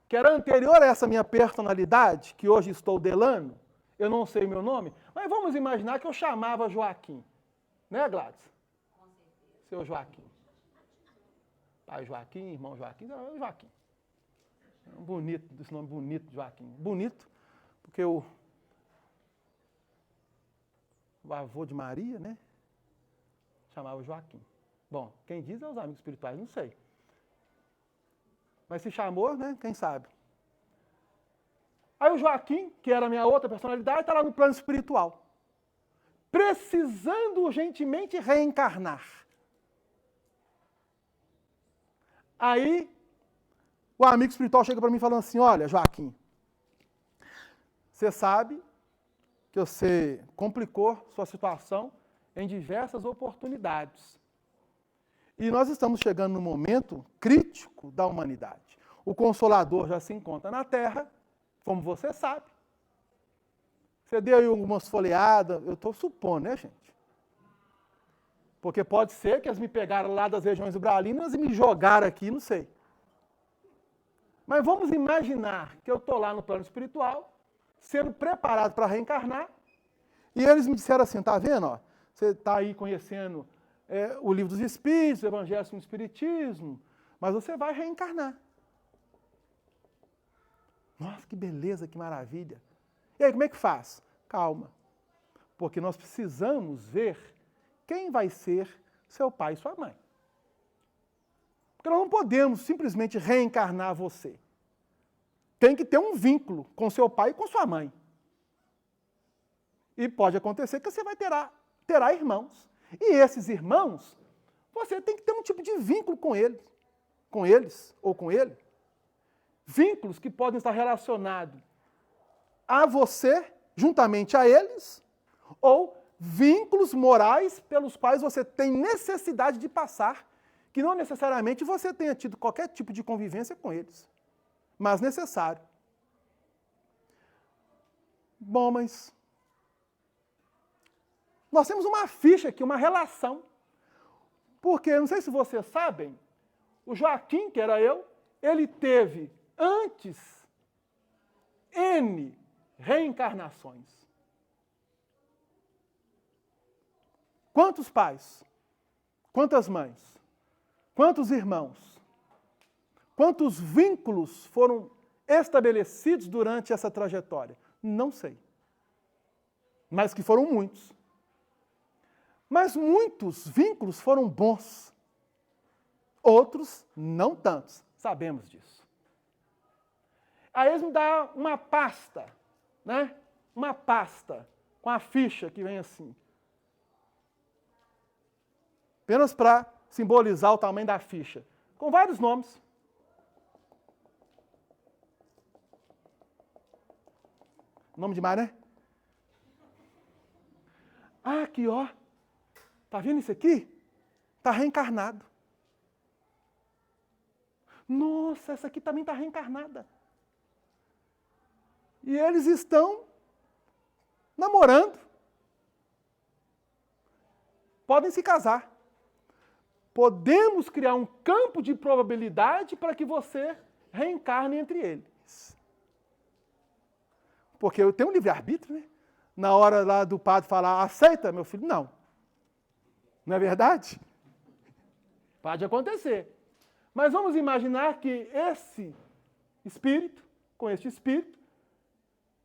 que era anterior a essa minha personalidade, que hoje estou delano, eu não sei meu nome, mas vamos imaginar que eu chamava Joaquim. Né, Gladys? Com certeza. Seu Joaquim. Pai Joaquim, irmão Joaquim, Joaquim. Bonito, esse nome bonito, Joaquim. Bonito, porque o avô de Maria, né? Chamava Joaquim. Bom, quem diz é os amigos espirituais, não sei. Mas se chamou, né? Quem sabe? Aí o Joaquim, que era a minha outra personalidade, está lá no plano espiritual. Precisando urgentemente reencarnar. Aí, o amigo espiritual chega para mim falando assim, olha, Joaquim, você sabe que você complicou sua situação em diversas oportunidades. E nós estamos chegando num momento crítico da humanidade. O Consolador já se encontra na Terra, como você sabe. Você deu aí algumas folheadas, eu estou supondo, né, gente? Porque pode ser que eles me pegaram lá das regiões ubralinas e me jogaram aqui, não sei. Mas vamos imaginar que eu estou lá no plano espiritual, sendo preparado para reencarnar, e eles me disseram assim, tá vendo, ó, você está aí conhecendo o livro dos Espíritos, o Evangelho segundo o Espiritismo, mas você vai reencarnar. Nossa, que beleza, que maravilha. E aí, como é que faz? Calma, porque nós precisamos ver quem vai ser seu pai e sua mãe. Porque nós não podemos simplesmente reencarnar você. Tem que ter um vínculo com seu pai e com sua mãe. E pode acontecer que você terá irmãos. E esses irmãos, você tem que ter um tipo de vínculo com eles ou com ele. Vínculos que podem estar relacionados a você, juntamente a eles, ou vínculos morais pelos quais você tem necessidade de passar, que não necessariamente você tenha tido qualquer tipo de convivência com eles, mas necessário. Bom, mas nós temos uma ficha aqui, uma relação, porque, não sei se vocês sabem, o Joaquim, que era eu, ele teve antes N reencarnações. Quantos pais? Quantas mães? Quantos irmãos? Quantos vínculos foram estabelecidos durante essa trajetória? Não sei. Mas que foram muitos. Mas muitos vínculos foram bons. Outros não tantos. Sabemos disso. Aí eles me dão uma pasta, né? Uma pasta com a ficha que vem assim. apenas para simbolizar o tamanho da ficha, com vários nomes. Nome demais, né? Ah, aqui, ó. Tá vendo isso aqui? Tá reencarnado. Nossa, essa aqui também tá reencarnada. E eles estão namorando. Podem se casar. Podemos criar um campo de probabilidade para que você reencarne entre eles. Porque eu tenho um livre-arbítrio, né? Na hora lá do padre falar, aceita, meu filho? Não. Não é verdade? Pode acontecer. Mas vamos imaginar que esse espírito, com este espírito,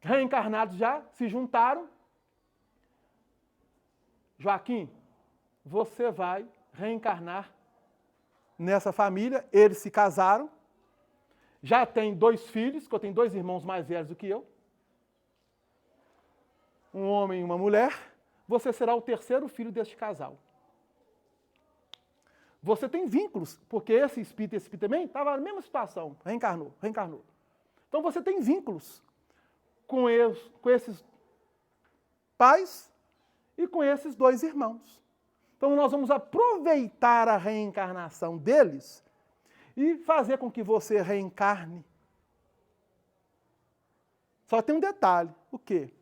reencarnados já, se juntaram. Joaquim, você vai reencarnar nessa família. Eles se casaram. Já tem 2 filhos, que eu tenho 2 irmãos mais velhos do que eu. Um homem e uma mulher. Você será o 3º filho deste casal. Você tem vínculos, porque esse espírito também estava na mesma situação, reencarnou. Então você tem vínculos com esses pais e com esses 2 irmãos. Então nós vamos aproveitar a reencarnação deles e fazer com que você reencarne. Só tem um detalhe, o quê?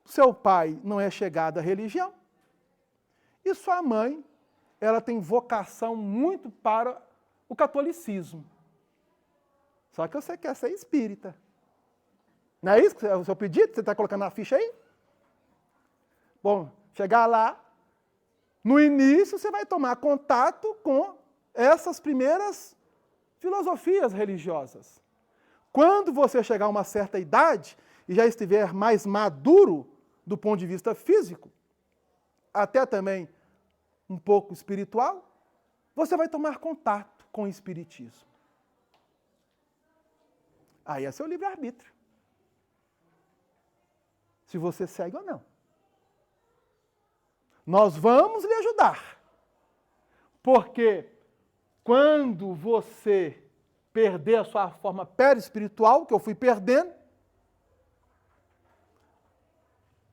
Seu pai não é chegado à religião e sua mãe, ela tem vocação muito para o catolicismo. Só que você quer ser espírita. Não é isso que é o seu pedido? Você está colocando na ficha aí? Bom, chegar lá, no início você vai tomar contato com essas primeiras filosofias religiosas. Quando você chegar a uma certa idade e já estiver mais maduro do ponto de vista físico, até também um pouco espiritual, você vai tomar contato com o espiritismo. Aí é seu livre-arbítrio. Se você segue ou não. Nós vamos lhe ajudar. Porque quando você perder a sua forma perispiritual, que eu fui perdendo,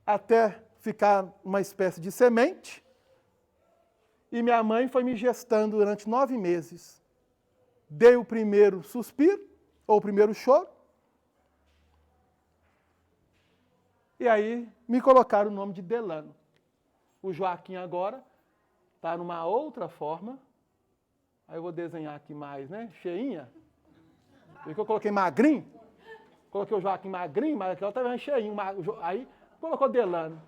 até ficar uma espécie de semente, e minha mãe foi me gestando durante 9 meses. Dei o primeiro suspiro, ou o primeiro choro, e aí me colocaram o nome de Delano. O Joaquim agora está numa outra forma. Aí eu vou desenhar aqui mais, né? Cheinha. Porque eu coloquei magrinho. Coloquei o Joaquim magrinho, mas aquela estava cheinho. Aí colocou Delano.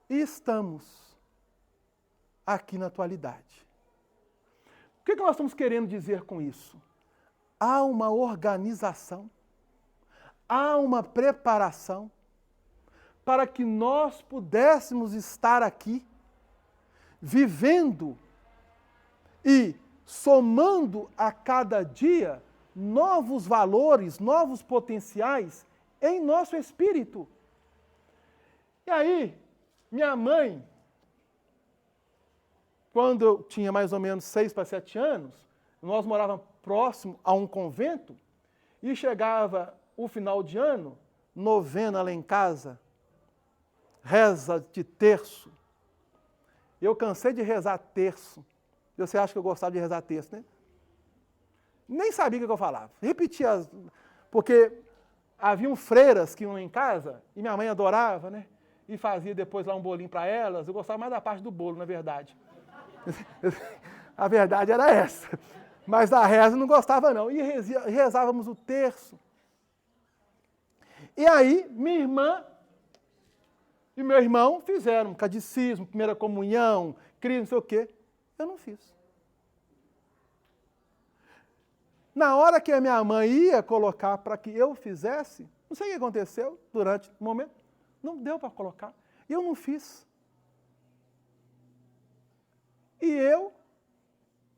E estamos aqui na atualidade. O que nós estamos querendo dizer com isso? Há uma organização, há uma preparação para que nós pudéssemos estar aqui, vivendo e somando a cada dia novos valores, novos potenciais em nosso espírito. E aí, minha mãe, quando eu tinha mais ou menos 6 para 7 anos, nós morávamos próximo a um convento e chegava o final de ano, novena lá em casa, reza de terço. Eu cansei de rezar terço. Você acha que eu gostava de rezar terço, né? Nem sabia o que eu falava. Repetia, porque haviam freiras que iam em casa e minha mãe adorava, né? E fazia depois lá um bolinho para elas. Eu gostava mais da parte do bolo, na verdade. A verdade era essa. Mas da reza eu não gostava, não. E rezávamos o terço. E aí, minha irmã e meu irmão fizeram catecismo, primeira comunhão, crisma, não sei o quê. Eu não fiz. Na hora que a minha mãe ia colocar para que eu fizesse, não sei o que aconteceu durante o momento, não deu para colocar. E eu não fiz. E eu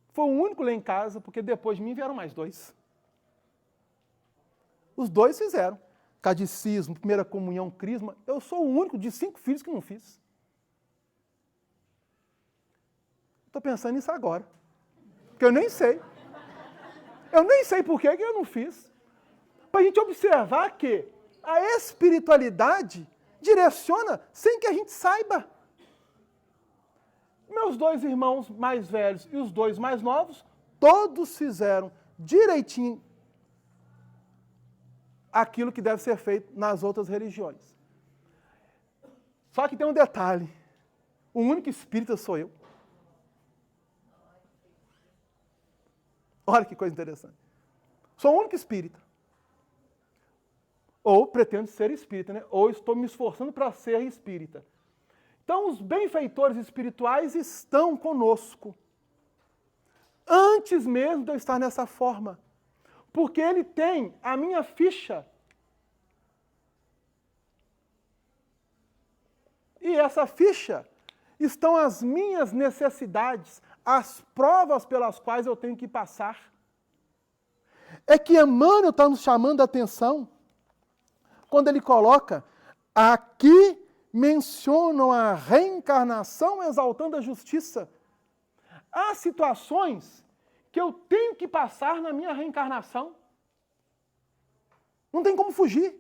fui o único lá em casa, porque depois de mim vieram mais 2. Os 2 fizeram. catecismo, primeira comunhão, crisma. Eu sou o único de 5 filhos que não fiz. Estou pensando nisso agora. Porque eu nem sei. Eu nem sei por que eu não fiz. Para a gente observar que a espiritualidade direciona sem que a gente saiba. Meus 2 irmãos mais velhos e os 2 mais novos, todos fizeram direitinho aquilo que deve ser feito nas outras religiões. Só que tem um detalhe. O único espírita sou eu. Olha que coisa interessante. Sou o único espírita. Ou pretendo ser espírita, né? Ou estou me esforçando para ser espírita. Então, os benfeitores espirituais estão conosco. Antes mesmo de eu estar nessa forma. Porque ele tem a minha ficha. E essa ficha estão as minhas necessidades, as provas pelas quais eu tenho que passar. É que Emmanuel está nos chamando a atenção quando ele coloca: aqui mencionam a reencarnação exaltando a justiça. Há situações que eu tenho que passar na minha reencarnação. Não tem como fugir.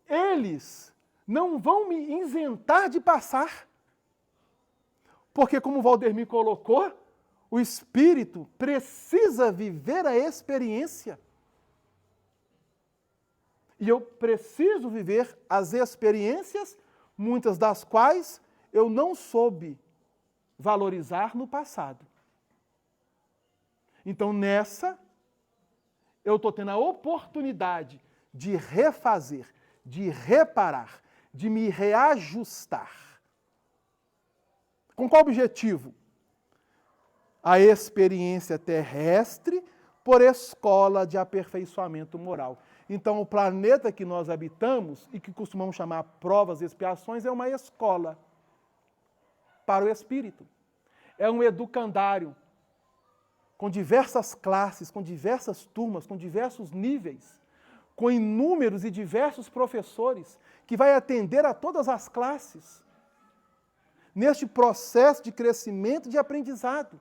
Eles não vão me isentar de passar. Porque, como o Valdemir colocou, o espírito precisa viver a experiência. E eu preciso viver as experiências, muitas das quais eu não soube valorizar no passado. Então, nessa, eu estou tendo a oportunidade de refazer, de reparar, de me reajustar. Com qual objetivo? A experiência terrestre por escola de aperfeiçoamento moral. Então, o planeta que nós habitamos, e que costumamos chamar provas e expiações, é uma escola para o espírito. É um educandário com diversas classes, com diversas turmas, com diversos níveis, com inúmeros e diversos professores, que vai atender a todas as classes, neste processo de crescimento e de aprendizado,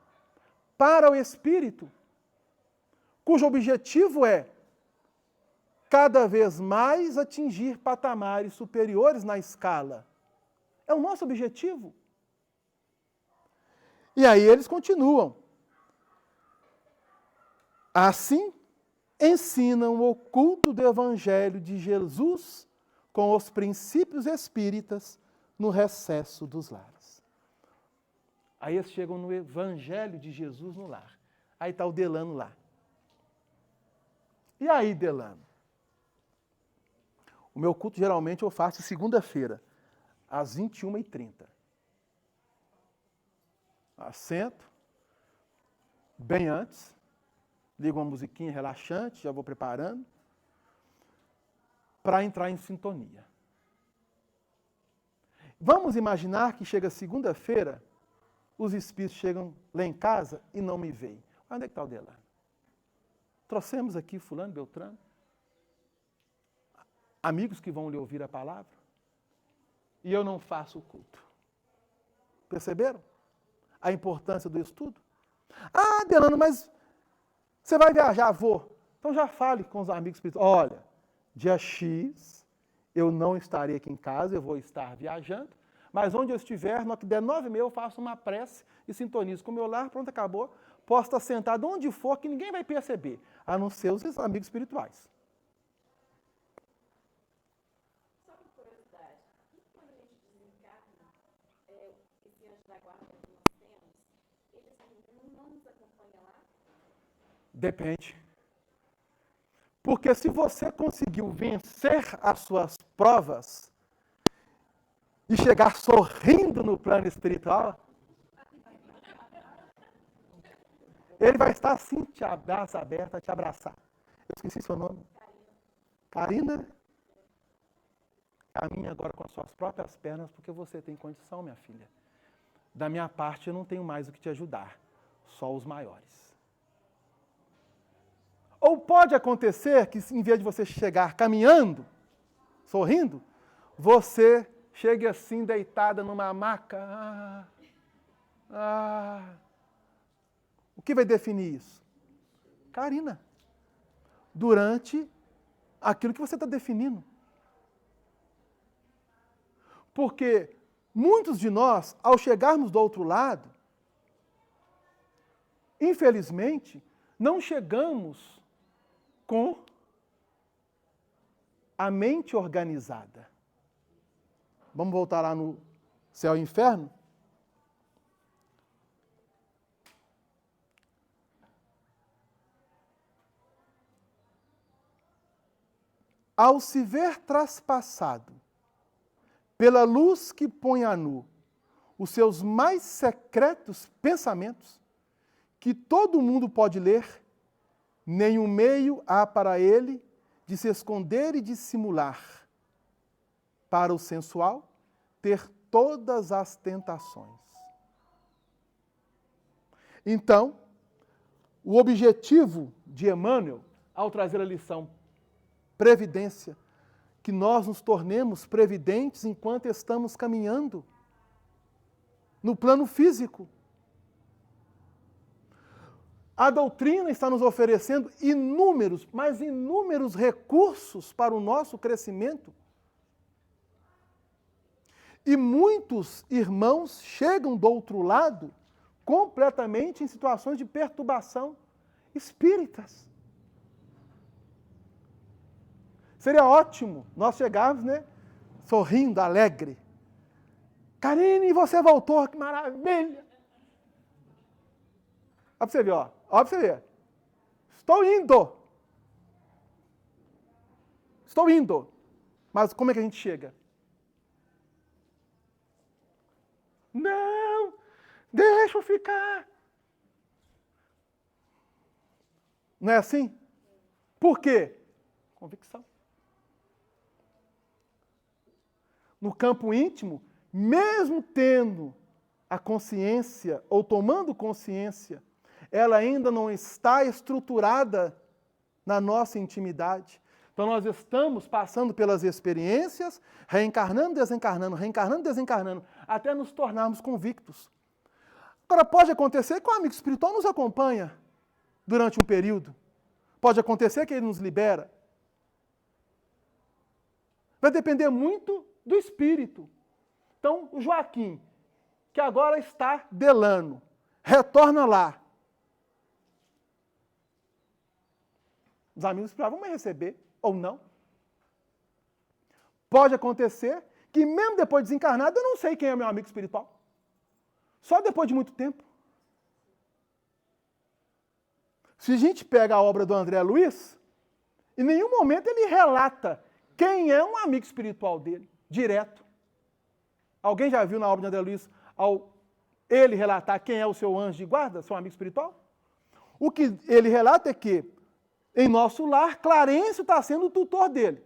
para o espírito, cujo objetivo é cada vez mais atingir patamares superiores na escala. É o nosso objetivo. E aí eles continuam. Assim, ensinam o oculto do Evangelho de Jesus com os princípios espíritas no recesso dos lares. Aí eles chegam no Evangelho de Jesus no lar. Aí está o Delano lá. E aí, Delano? O meu culto, geralmente, eu faço segunda-feira, às 21h30. Assento, bem antes, ligo uma musiquinha relaxante, já vou preparando, para entrar em sintonia. Vamos imaginar que chega segunda-feira, os espíritos chegam lá em casa e não me veem. Onde é que está o Delano? Trouxemos aqui fulano, beltrano. Amigos que vão lhe ouvir a palavra, e eu não faço o culto. Perceberam a importância do estudo? Ah, Delano, mas você vai viajar? Vou. Então já fale com os amigos espirituais. Olha, dia X, eu não estarei aqui em casa, eu vou estar viajando, mas onde eu estiver, no que der 9h30, eu faço uma prece e sintonizo com o meu lar, pronto, acabou. Posso estar sentado onde for, que ninguém vai perceber, a não ser os amigos espirituais. Depende. Porque se você conseguiu vencer as suas provas e chegar sorrindo no plano espiritual, ele vai estar assim, te abraça aberta, te abraçar. Eu esqueci seu nome. Karina? Caminhe agora com as suas próprias pernas, porque você tem condição, minha filha. Da minha parte, eu não tenho mais o que te ajudar, só os maiores. Ou pode acontecer que, em vez de você chegar caminhando, sorrindo, você chegue assim, deitada numa maca. O que vai definir isso? Karina. Durante aquilo que você está definindo. Porque muitos de nós, ao chegarmos do outro lado, infelizmente, não chegamos com a mente organizada. Vamos voltar lá no céu e inferno? Ao se ver traspassado pela luz que põe a nu os seus mais secretos pensamentos, que todo mundo pode ler, nenhum meio há para ele de se esconder e dissimular. Para o sensual, ter todas as tentações. Então, o objetivo de Emmanuel, ao trazer a lição previdência, que nós nos tornemos previdentes enquanto estamos caminhando no plano físico. A doutrina está nos oferecendo inúmeros, mas inúmeros recursos para o nosso crescimento. E muitos irmãos chegam do outro lado completamente em situações de perturbação espíritas. Seria ótimo nós chegarmos, sorrindo, alegre. Karine, você voltou, que maravilha! Olha para você ver, olha para você ver. Estou indo. Mas como é que a gente chega? Não, deixa eu ficar. Não é assim? Por quê? Convicção. No campo íntimo, mesmo tendo a consciência ou tomando consciência, ela ainda não está estruturada na nossa intimidade. Então nós estamos passando pelas experiências, reencarnando, desencarnando, até nos tornarmos convictos. Agora, pode acontecer que o amigo espiritual nos acompanha durante um período. Pode acontecer que ele nos libera. Vai depender muito do espírito. Então, o Joaquim, que agora está delano, retorna lá. Os amigos espirituais vão me receber, ou não. Pode acontecer que, mesmo depois de desencarnado, eu não sei quem é meu amigo espiritual. Só depois de muito tempo. Se a gente pega a obra do André Luiz, em nenhum momento ele relata quem é um amigo espiritual dele, direto. Alguém já viu na obra de André Luiz ele relatar quem é o seu anjo de guarda, seu amigo espiritual? O que ele relata é que, em nosso lar, Clarencio está sendo o tutor dele.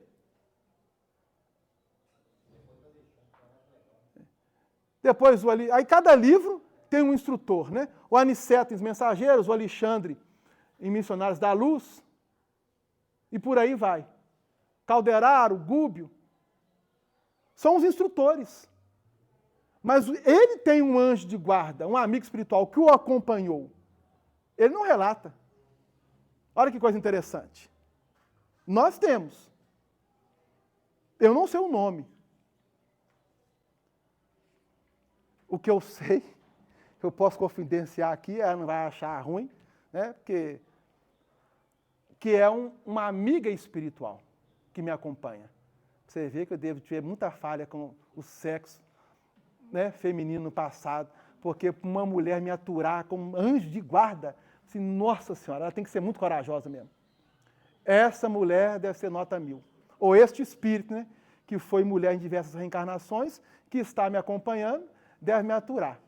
Depois, aí cada livro tem um instrutor, né? O Aniceto em Mensageiros, o Alexandre em Missionários da Luz, e por aí vai. Calderaro, Gúbio, são os instrutores. Mas ele tem um anjo de guarda, um amigo espiritual que o acompanhou. Ele não relata. Olha que coisa interessante. Nós temos. Eu não sei o nome. O que eu sei, eu posso confidenciar aqui, ela não vai achar ruim, né? Porque que é uma amiga espiritual que me acompanha. Você vê que eu devo ter muita falha com o sexo, né, feminino no passado, porque uma mulher me aturar como anjo de guarda, assim, nossa senhora, ela tem que ser muito corajosa mesmo. Essa mulher deve ser nota 1000. Ou este espírito, né, que foi mulher em diversas reencarnações, que está me acompanhando, deve me aturar.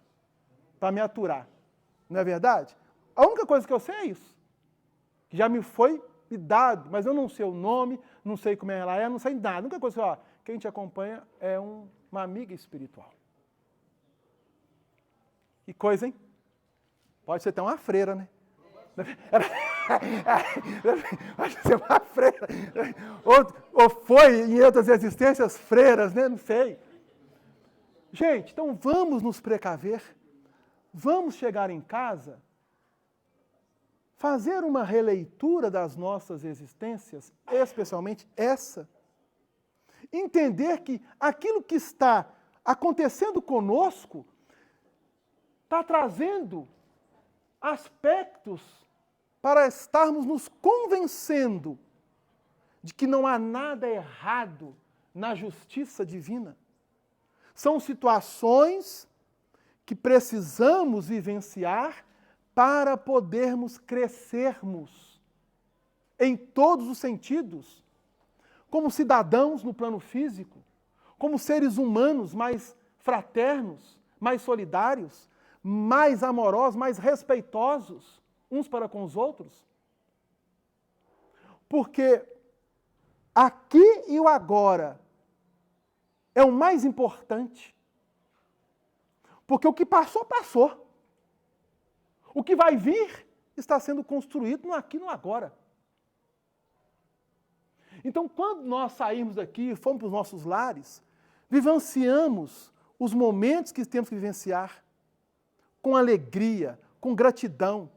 Para me aturar. Não é verdade? A única coisa que eu sei é isso. Que já me foi dado, mas eu não sei o nome, não sei como ela é, não sei nada. A única coisa que quem te acompanha é uma amiga espiritual. Que coisa, hein? Pode ser até uma freira, né? Pode ser uma freira. Ou foi em outras existências freiras, né? Não sei. Gente, então vamos nos precaver. Vamos chegar em casa, fazer uma releitura das nossas existências, especialmente essa. Entender que aquilo que está acontecendo conosco está trazendo aspectos para estarmos nos convencendo de que não há nada errado na justiça divina. São situações que precisamos vivenciar para podermos crescermos em todos os sentidos, como cidadãos no plano físico, como seres humanos mais fraternos, mais solidários, mais amorosos, mais respeitosos uns para com os outros. Porque aqui e o agora é o mais importante. Porque o que passou, passou. O que vai vir está sendo construído no aqui e no agora. Então, quando nós saímos daqui e fomos para os nossos lares, vivenciamos os momentos que temos que vivenciar com alegria, com gratidão.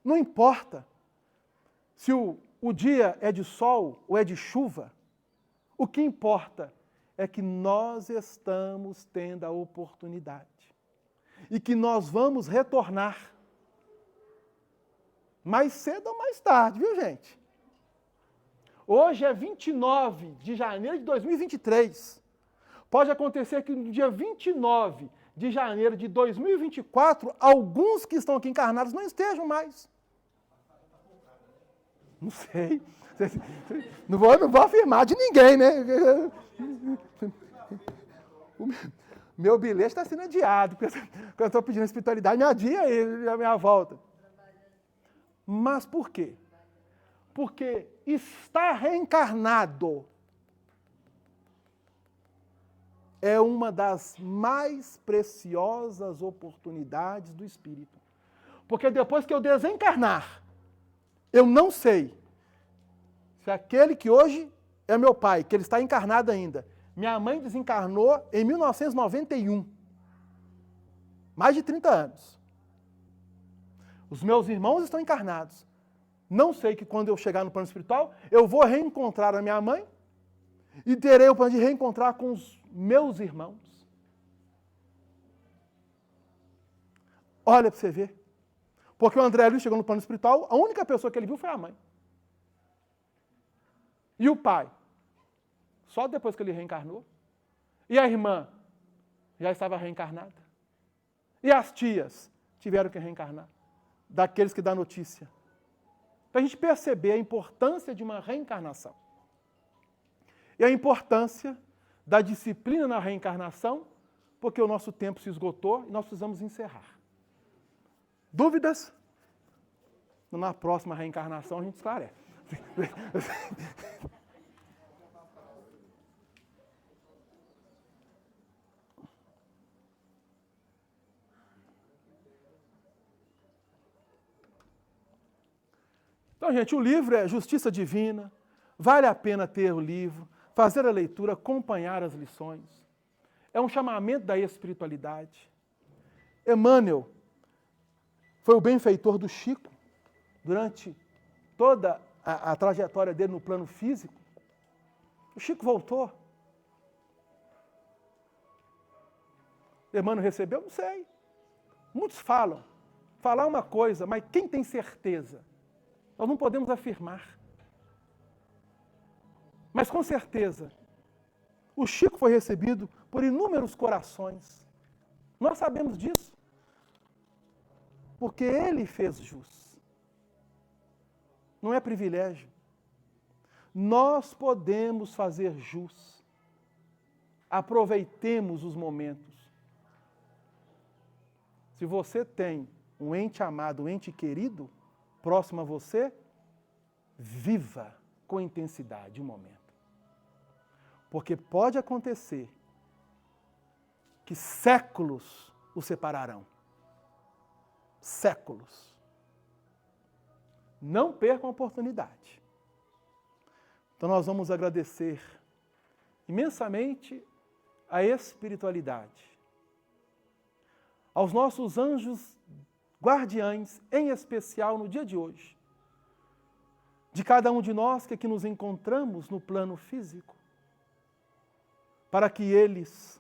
Não importa se o dia é de sol ou é de chuva, o que importa é que nós estamos tendo a oportunidade e que nós vamos retornar mais cedo ou mais tarde, viu, gente? Hoje é 29 de janeiro de 2023. Pode acontecer que no dia 29 de janeiro de 2024, alguns que estão aqui encarnados não estejam mais. Não sei. Não vou afirmar de ninguém, né? O meu bilhete está sendo adiado, porque eu estou pedindo espiritualidade, me adia a minha volta. Mas por quê? Porque estar reencarnado é uma das mais preciosas oportunidades do espírito. Porque depois que eu desencarnar, eu não sei se aquele que hoje é meu pai, que ele está encarnado ainda, minha mãe desencarnou em 1991. Mais de 30 anos. Os meus irmãos estão encarnados. Não sei que quando eu chegar no plano espiritual, eu vou reencontrar a minha mãe e terei o plano de reencontrar com os meus irmãos. Olha para você ver. Porque o André Luiz chegou no plano espiritual, a única pessoa que ele viu foi a mãe. E o pai? Só depois que ele reencarnou. E a irmã? Já estava reencarnada. E as tias? Tiveram que reencarnar. Daqueles que dão notícia. Para a gente perceber a importância de uma reencarnação. E a importância da disciplina na reencarnação, porque o nosso tempo se esgotou e nós precisamos encerrar. Dúvidas? Na próxima reencarnação a gente esclarece. Então, gente, o livro é Justiça Divina, vale a pena ter o livro, fazer a leitura, acompanhar as lições. É um chamamento da espiritualidade. Emmanuel foi o benfeitor do Chico durante toda a trajetória dele no plano físico. O Chico voltou. Emmanuel recebeu? Não sei. Muitos falam. Falar uma coisa, mas quem tem certeza? Nós não podemos afirmar. Mas com certeza, o Chico foi recebido por inúmeros corações. Nós sabemos disso. Porque ele fez jus. Não é privilégio. Nós podemos fazer jus. Aproveitemos os momentos. Se você tem um ente amado, um ente querido, próximo a você, viva com intensidade o momento. Porque pode acontecer que séculos o separarão. Séculos. Não percam a oportunidade. Então nós vamos agradecer imensamente a espiritualidade, aos nossos anjos guardiães, em especial no dia de hoje, de cada um de nós que aqui nos encontramos no plano físico, para que eles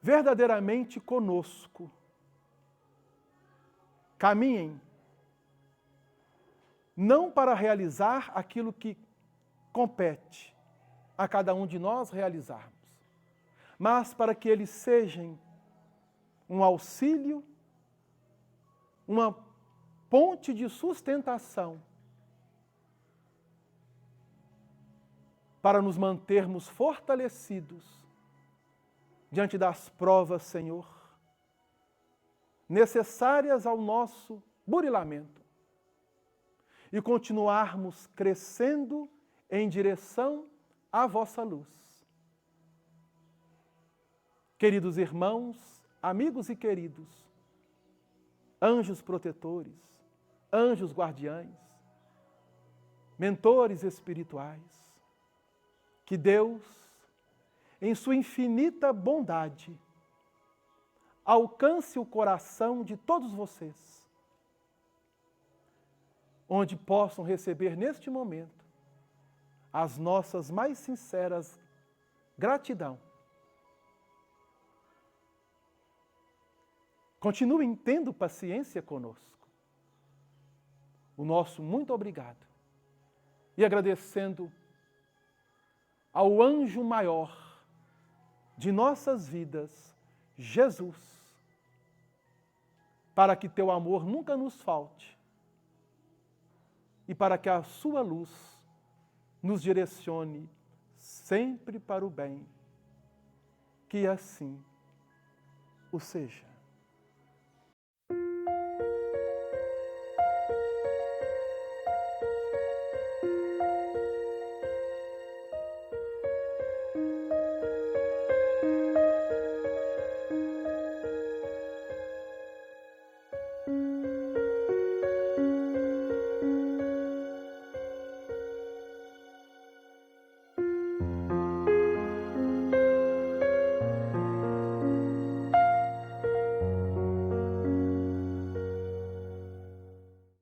verdadeiramente conosco caminhem, não para realizar aquilo que compete a cada um de nós realizarmos, mas para que eles sejam um auxílio, uma ponte de sustentação para nos mantermos fortalecidos diante das provas, Senhor, necessárias ao nosso burilamento e continuarmos crescendo em direção à vossa luz. Queridos irmãos, amigos e queridos, anjos protetores, anjos guardiães, mentores espirituais, que Deus, em sua infinita bondade, alcance o coração de todos vocês, onde possam receber neste momento as nossas mais sinceras gratidão. Continuem tendo paciência conosco. O nosso muito obrigado. E agradecendo ao anjo maior de nossas vidas, Jesus, para que teu amor nunca nos falte e para que a sua luz nos direcione sempre para o bem. Que assim o seja.